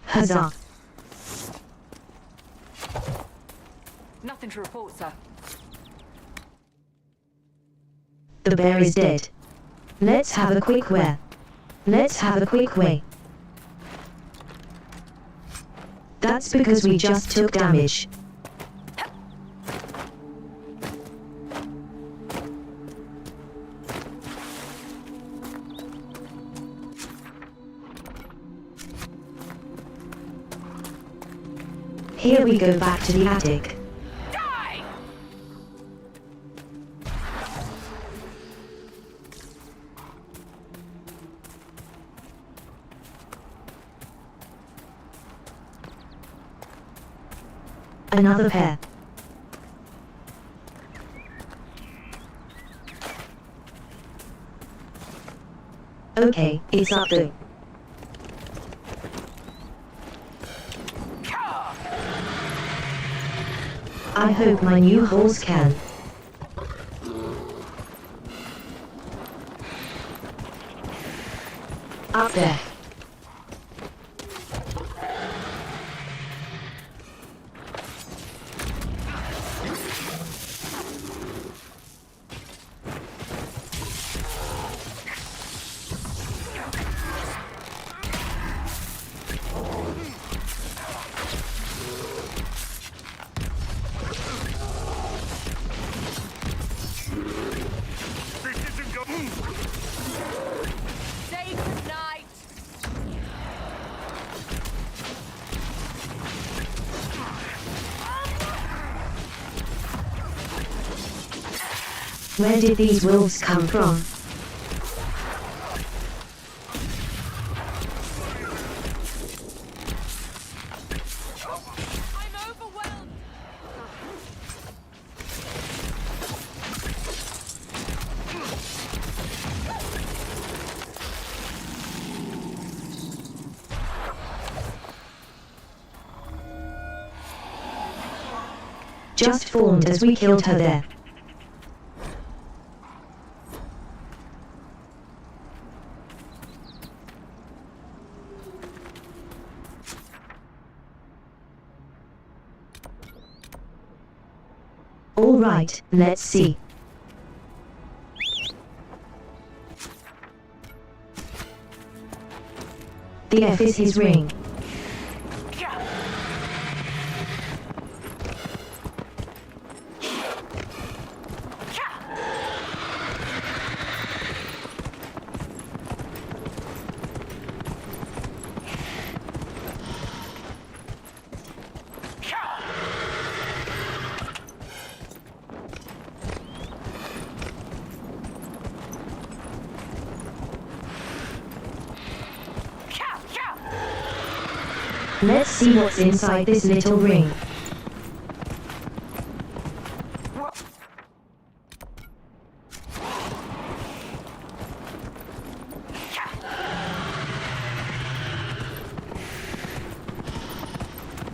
Huzzah. Nothing to report, sir. The bear is dead. Let's have a quick way. Let's have a quick way. That's because we just took damage. Here we go back to the attic. Die! Another pair. Okay, it's up though. I hope my new horse can. Up there. Where did these wolves come from? Just formed as we killed her there. All right, let's see. The F is his ring. Let's see what's inside this little ring.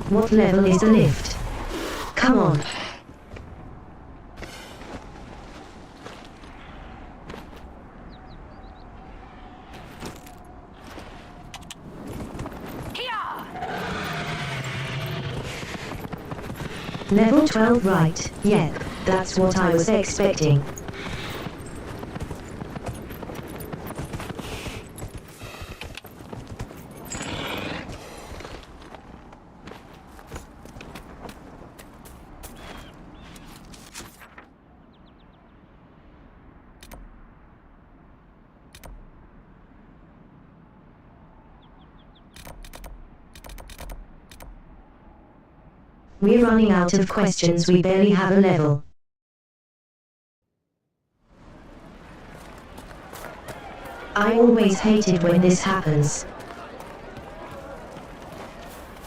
What level is the lift? Come on. Level 12, right? Yep, that's what I was expecting. We're running out of questions, we barely have a level. I always hated when this happens.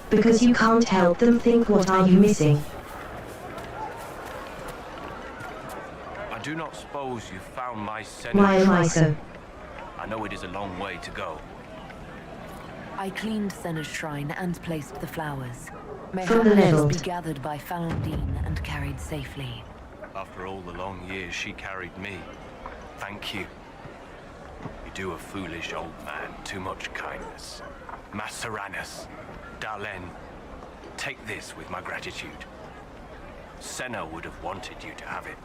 Because you can't help them think, what are you missing? I do not suppose you found my Senate Why am I shrine. so? I know it is a long way to go. I cleaned Senna's shrine and placed the flowers. May From her the ashes leveled. be gathered by Falondine and carried safely. After all the long years she carried me, thank you. You do a foolish old man too much kindness. Masseranus, Dalen, take this with my gratitude. Senna would have wanted you to have it.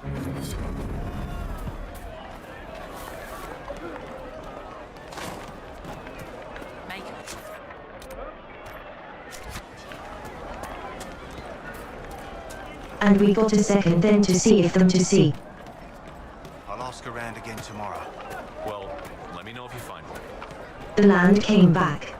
And we got a second then to see if them to see. I'll ask around again tomorrow. Well, let me know if you find one. The land came back.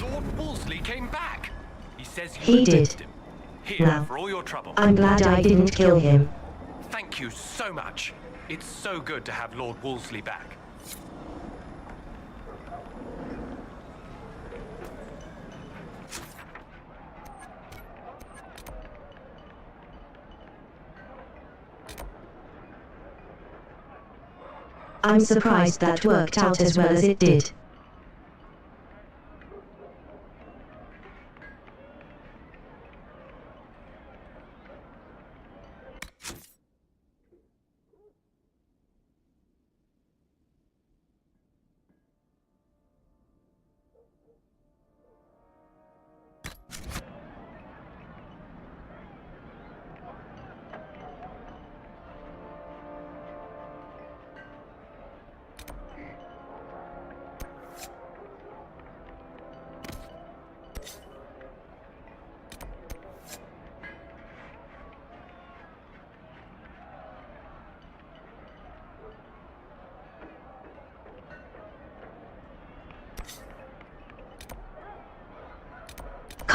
Lord Wolseley came back! He says you He did. avenged him. Here, Now, for all your trouble. I'm glad I didn't kill him. Thank you so much. It's so good to have Lord Wolseley back. I'm surprised that worked out as well as it did.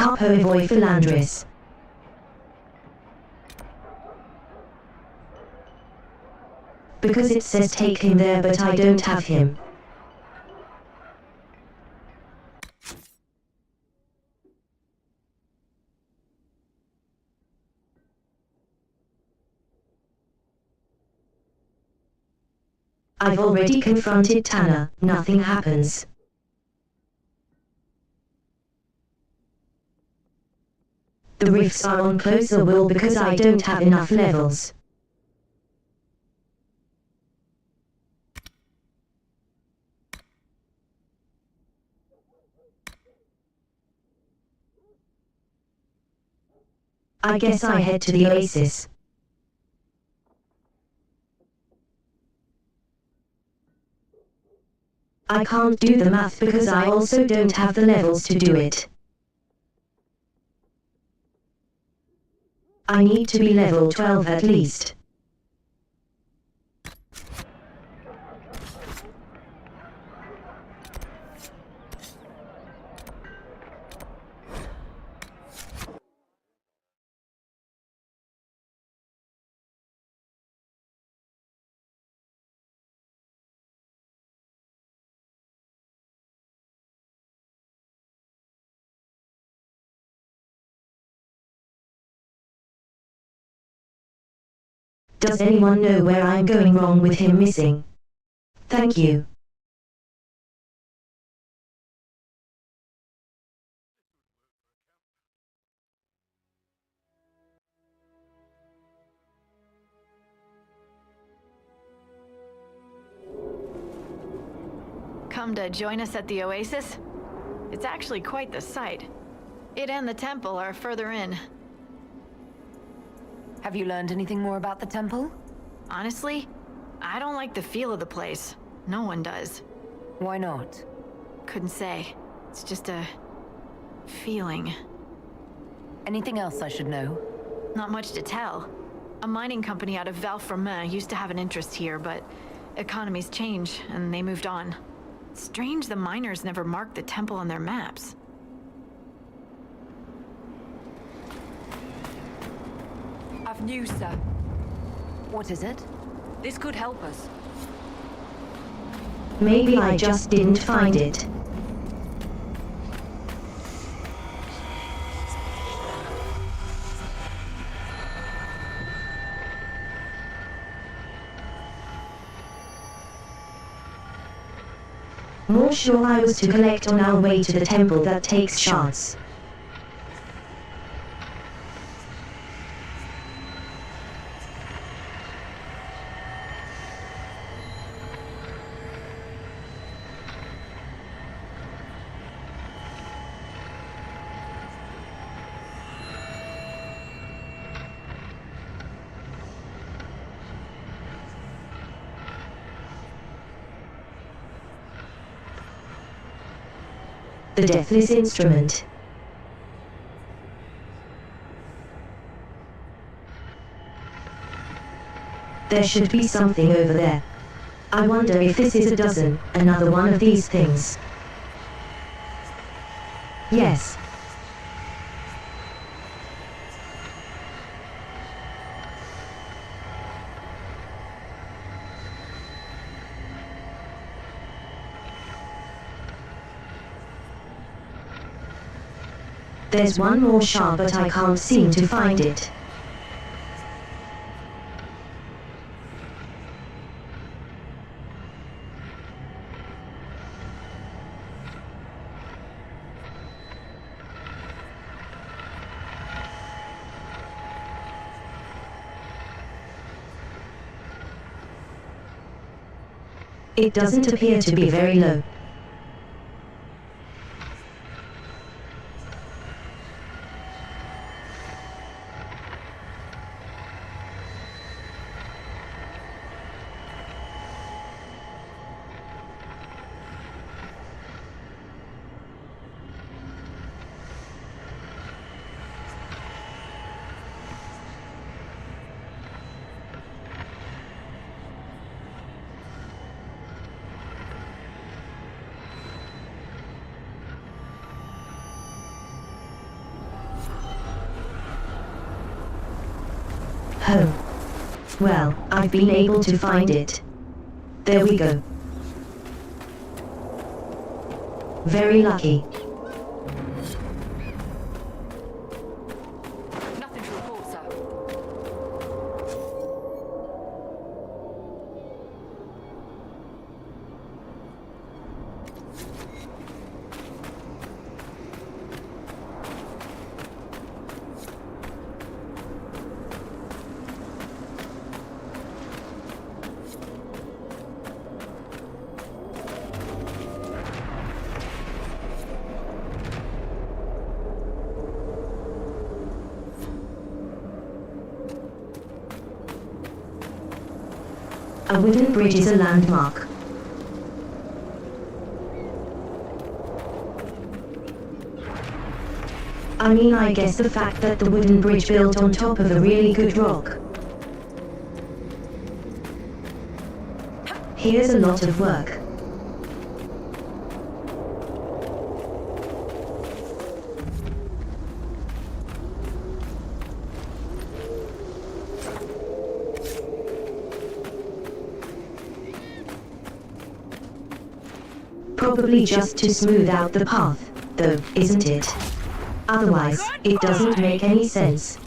Carpo voi philandris. Because it says take him there, but I don't have him. I've already confronted Tanner, nothing happens. The rifts are on closer will because I don't have enough levels. I guess I head to the oasis. I can't do the math because I also don't have the levels to do it. I need to be level 12 at least. Does anyone know where I'm going wrong with him missing? Thank you. Come to join us at the oasis? It's actually quite the sight. It and the temple are further in. Have you learned anything more about the temple? Honestly, I don't like the feel of the place. No one does. Why not? Couldn't say. It's just a feeling. Anything else I should know? Not much to tell. A mining company out of Valfremin used to have an interest here, but economies change, and they moved on. Strange the miners never marked the temple on their maps. I've news, sir. What is it? This could help us. Maybe I just didn't find it. More sure I was to collect on our way to the temple that takes shards. The deathless instrument. There should be something over there. I wonder if this is a dozen, another one of these things. Yes. There's one more shard, but I can't seem to find it. It doesn't appear to be very low. Oh. Well, I've been able to find it. There we go. Very lucky. Nothing to report, sir. A wooden bridge is a landmark. I mean, I guess the fact that the wooden bridge built on top of a really good rock. Here's a lot of work. Probably just to smooth out the path, though, isn't it? Otherwise, it doesn't make any sense.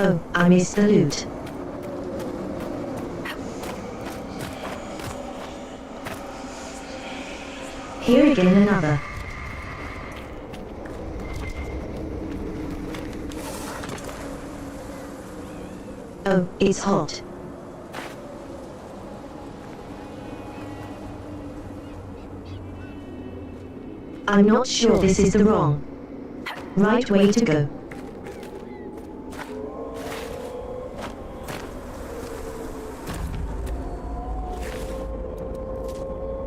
Oh, I I miss the loot. Here again another. Oh, it's hot. I'm not sure this is the right way to go.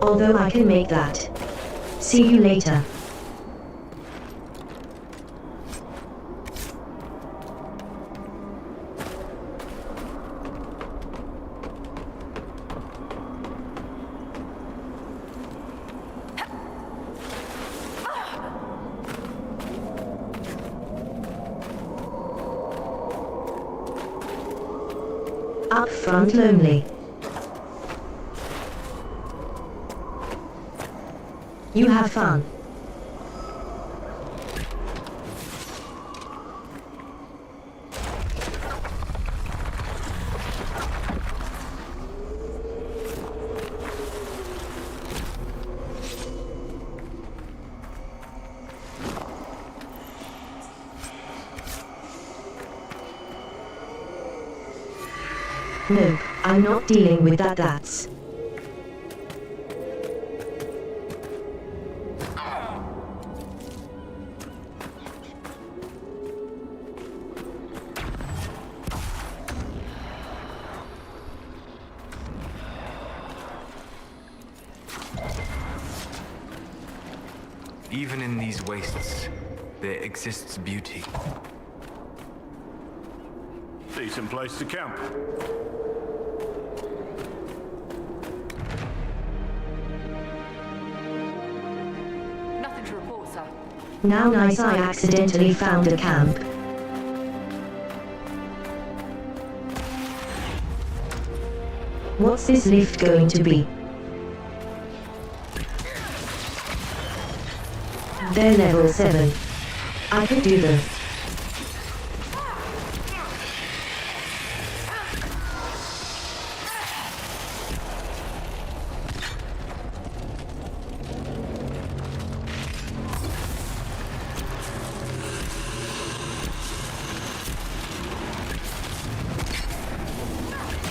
Although I can make that. See you later. Up front lonely. You have fun. No, I'm not dealing with that's. Even in these wastes, there exists beauty. Decent place to camp. Nothing to report, sir. Now nice I accidentally found a camp. What's this lift going to be? They're level 7. I could do them.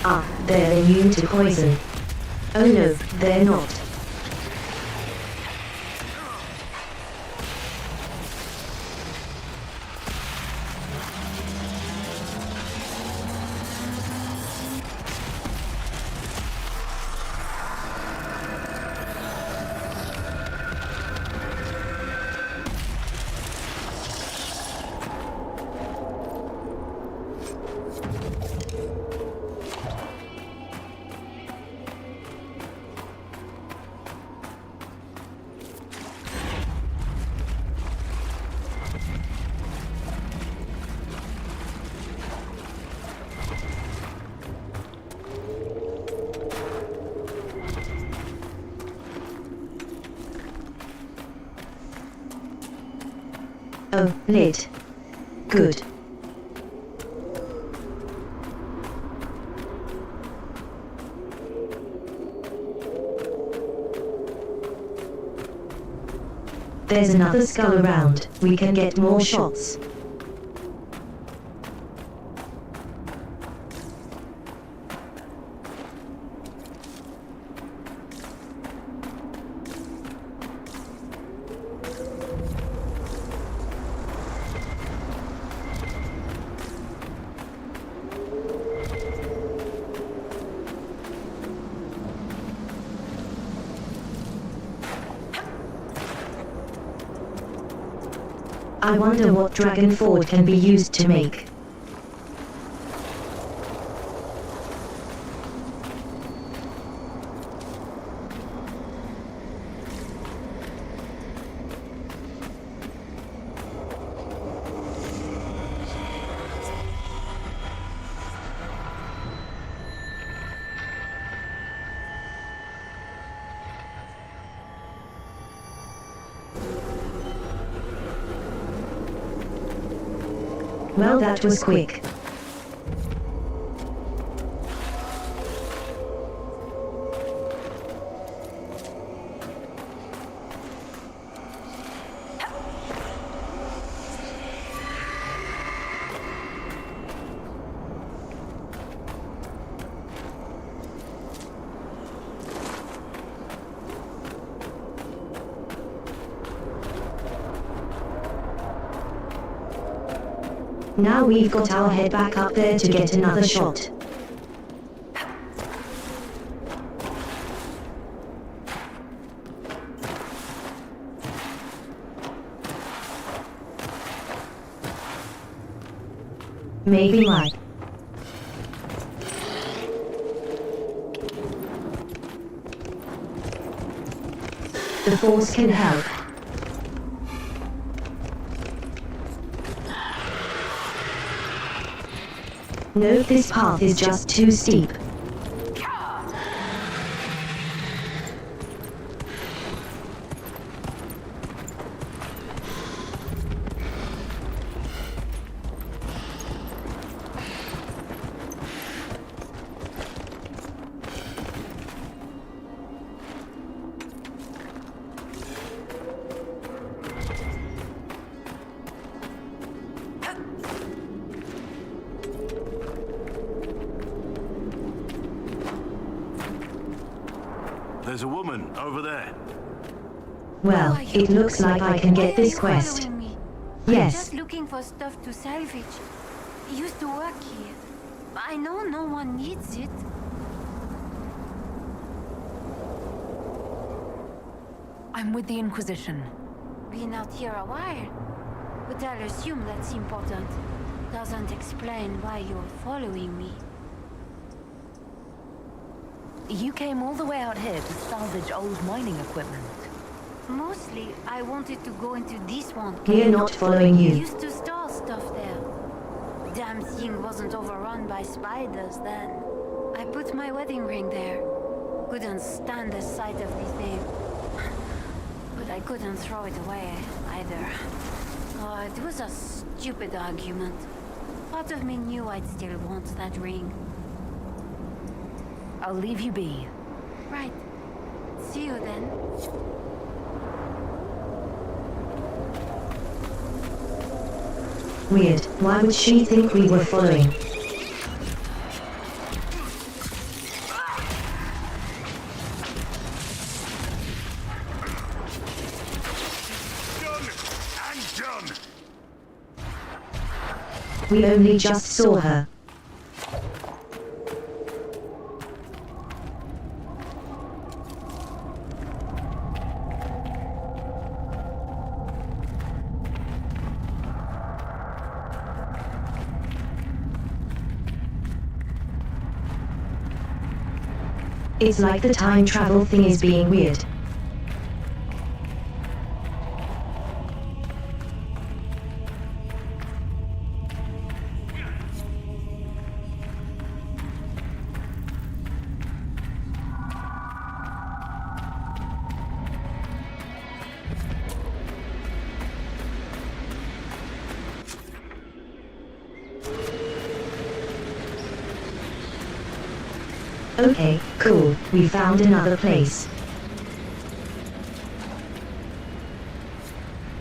Ah, they're immune to poison. Oh no, they're not. Oh, lit. Good. There's another skull around. We can get more shots. I wonder what dragon ford can be used to make. Well, that was quick. Now we've got our head back up there to get another shot. Maybe right. The Force can help. Note this path is just too steep. There's a woman over there. Well, it looks like I can get this quest. Yes. Just looking for stuff to salvage. I used to work here. But I know no one needs it. I'm with the Inquisition. Been out here a while. But I'll assume that's important. Doesn't explain why you're following me. You came all the way out here to salvage old mining equipment. Mostly, I wanted to go into this one. We're not following you. Used to store stuff there. Damn thing wasn't overrun by spiders then. I put my wedding ring there. Couldn't stand the sight of the thing. But I couldn't throw it away, either. Oh, it was a stupid argument. Part of me knew I'd still want that ring. I'll leave you be. Right. See you then. Weird. Why would she think we were following? We only just saw her. It's like the time travel thing is being weird. Okay, cool, we found another place.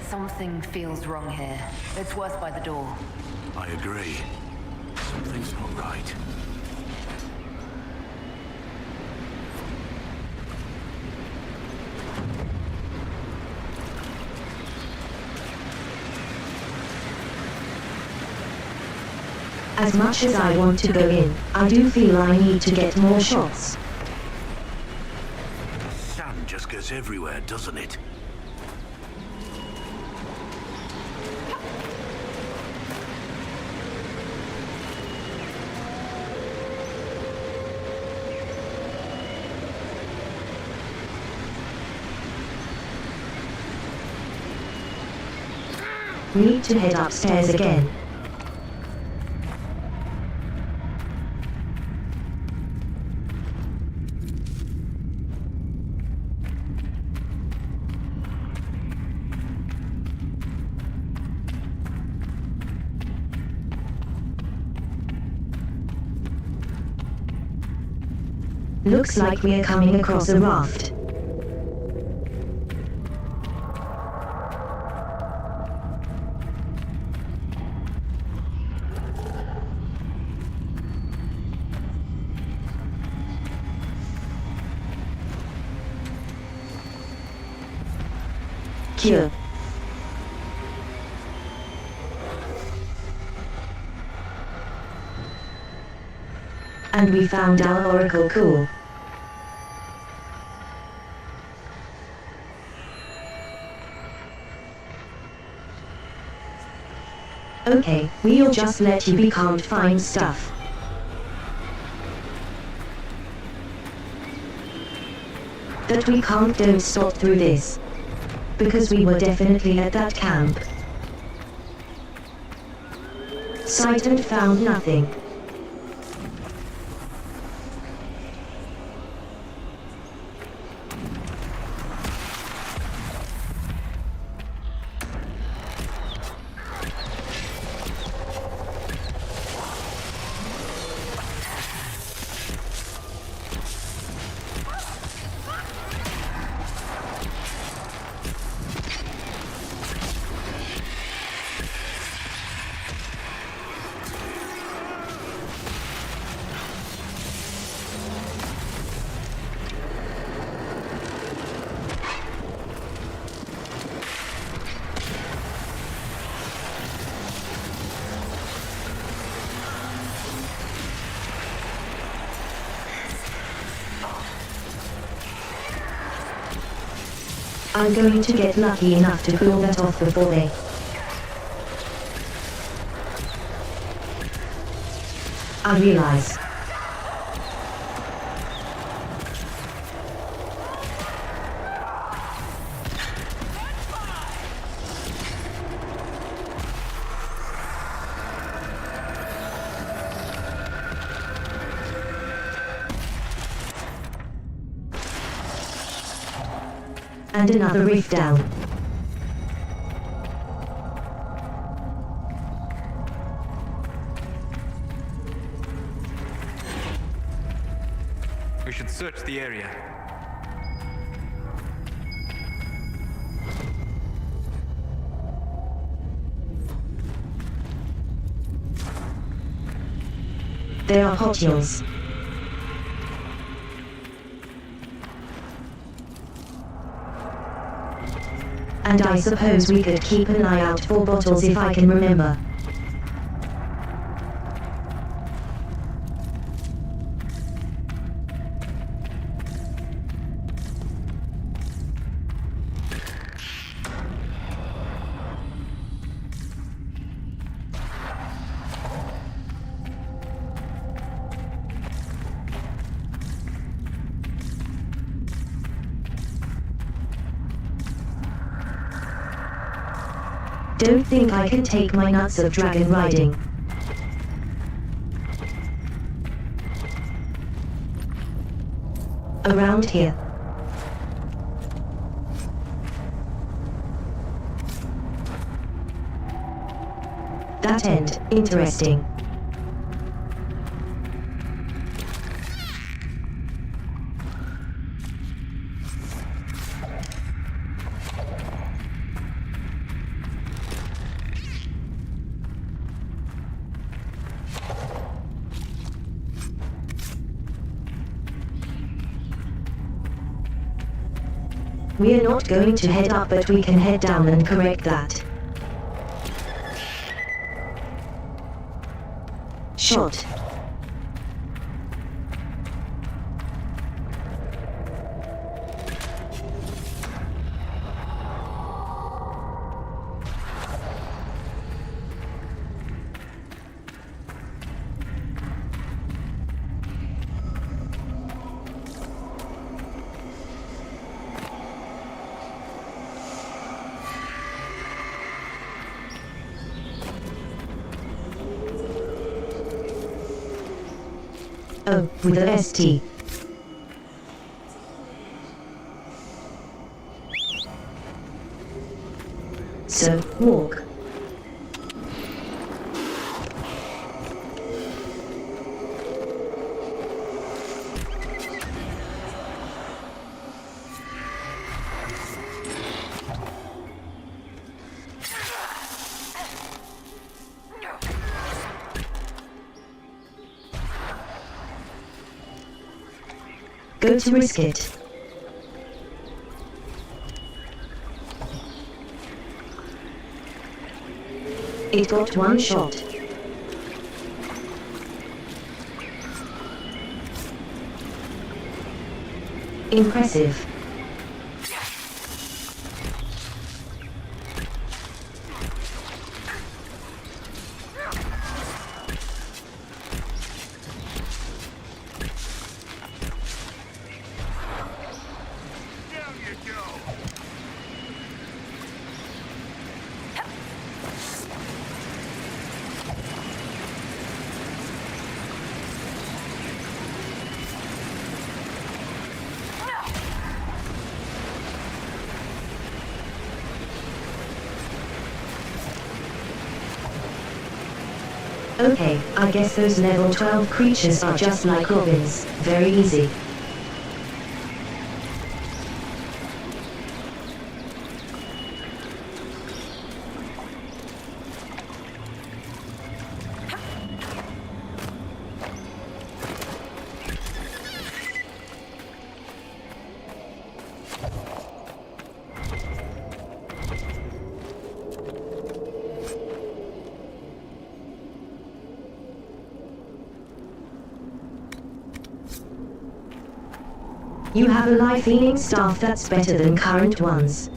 Something feels wrong here. It's worth by the door. I agree. Something's not right. As much as I want to go in, I do feel I need to get more shots. Sand just goes everywhere, doesn't it? We need to head upstairs again. Looks like we're coming across a raft. Cure. And we found our oracle. Cool. Okay, we'll just let you be. Can't find stuff. That we can't. Don't stop through this. Because we were definitely at that camp. Sight and found nothing. I'm going to get lucky enough to pull that off before they... I realize. And another rift down. We should search the area. There are hostiles. And I suppose we could keep an eye out for bottles if I can remember. Don't think I can take my nuts of dragon riding. Around here. That end, interesting. We're not going to head up, but we can head down and correct that. Shot. Oh, with a ST. So, walk. Go to risk it. It got one shot. Impressive. Okay, I guess those level 12 creatures are just like goblins, very easy. You have a life-healing staff that's better than current ones.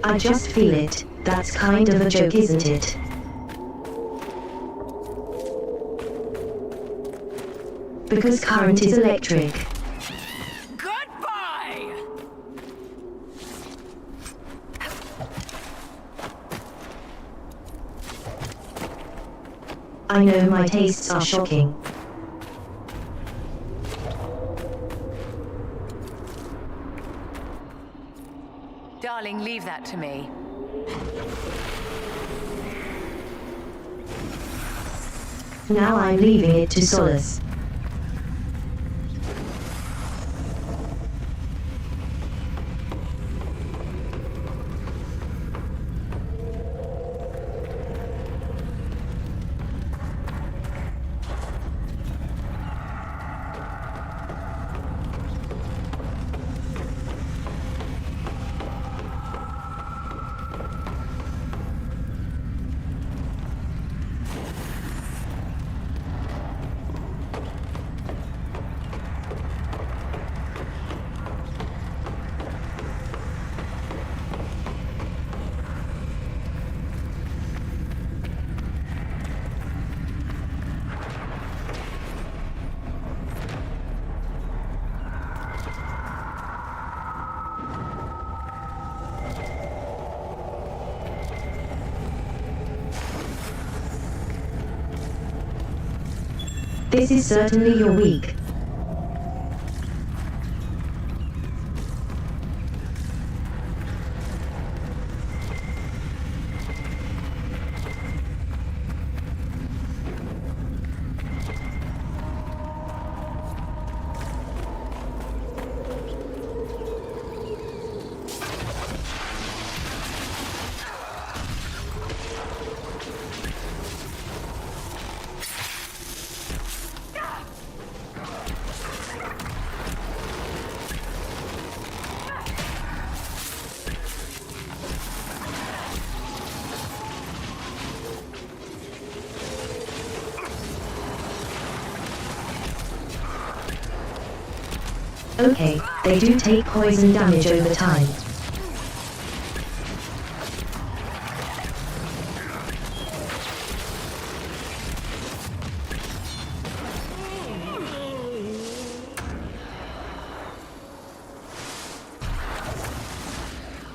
I just feel it. That's kind of a joke, isn't it? Because current is electric. Goodbye! I know my tastes are shocking. Darling, leave that to me. Now I'm leaving it to Solace. This is certainly your week. Okay, they do take poison damage over time.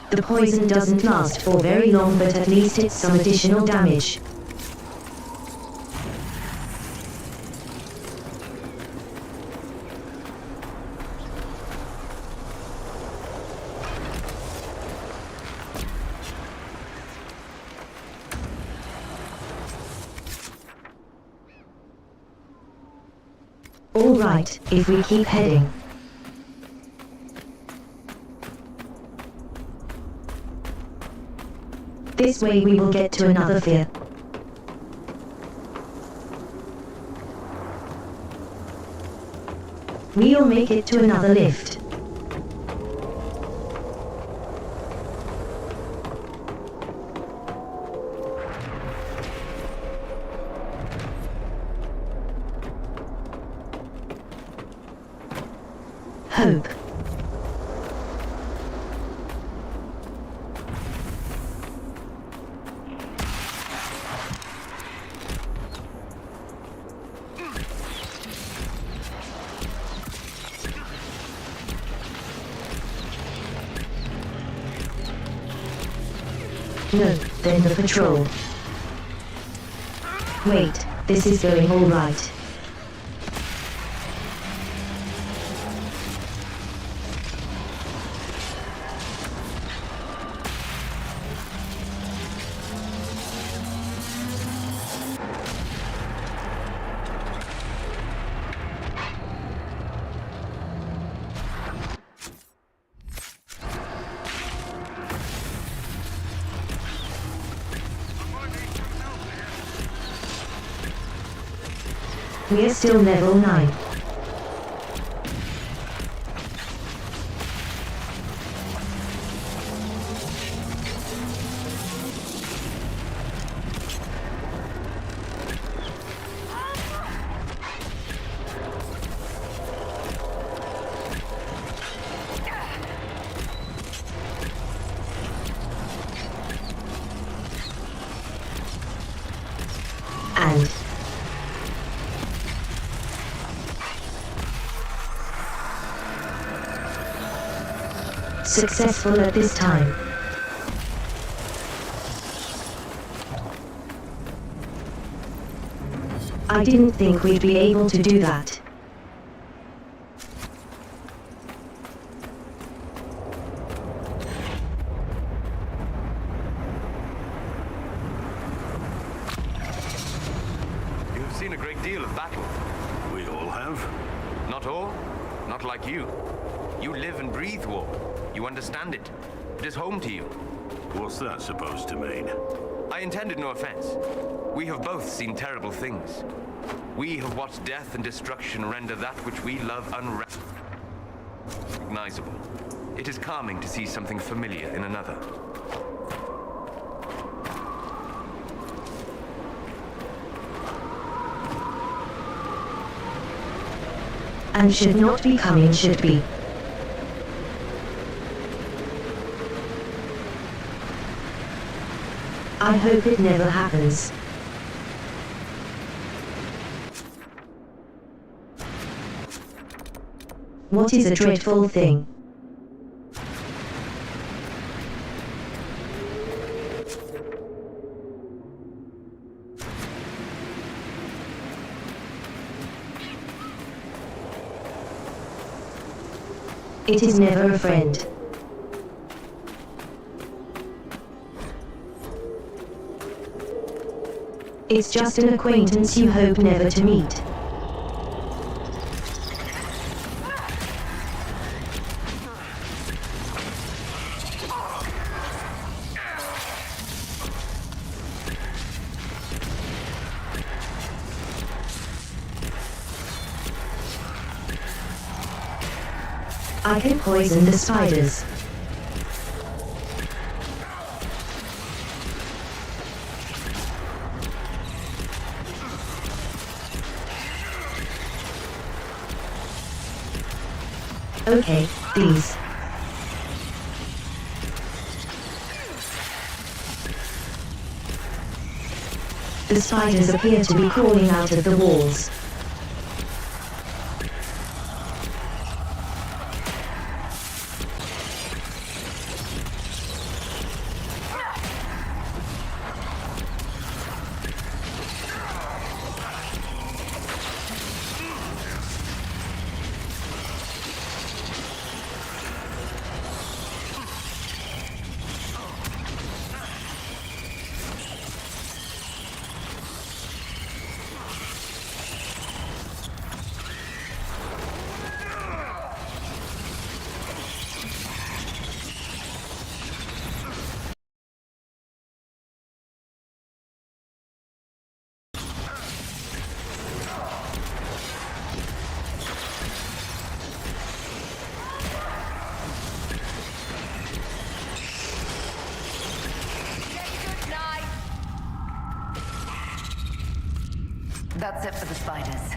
The poison doesn't last for very long, but at least it's some additional damage. All right, if we keep heading. This way we will get to another fear. We'll make it to another lift. Hope. No, then the patrol. Wait, this is going all right. We're still level 9. And successful at this time. I didn't think we'd be able to do that. You've seen a great deal of battle. We all have. Not all. Not like you. You live and breathe war. You understand it. It is home to you. What's that supposed to mean? I intended no offense. We have both seen terrible things. We have watched death and destruction render that which we love unrecognizable. It is calming to see something familiar in another. And should not be coming should be. I hope it never happens. What is a dreadful thing? It is never a friend. It's just an acquaintance you hope never to meet. I can poison the spiders. Okay, these. The spiders appear to be crawling out of the walls. That's it for the spiders.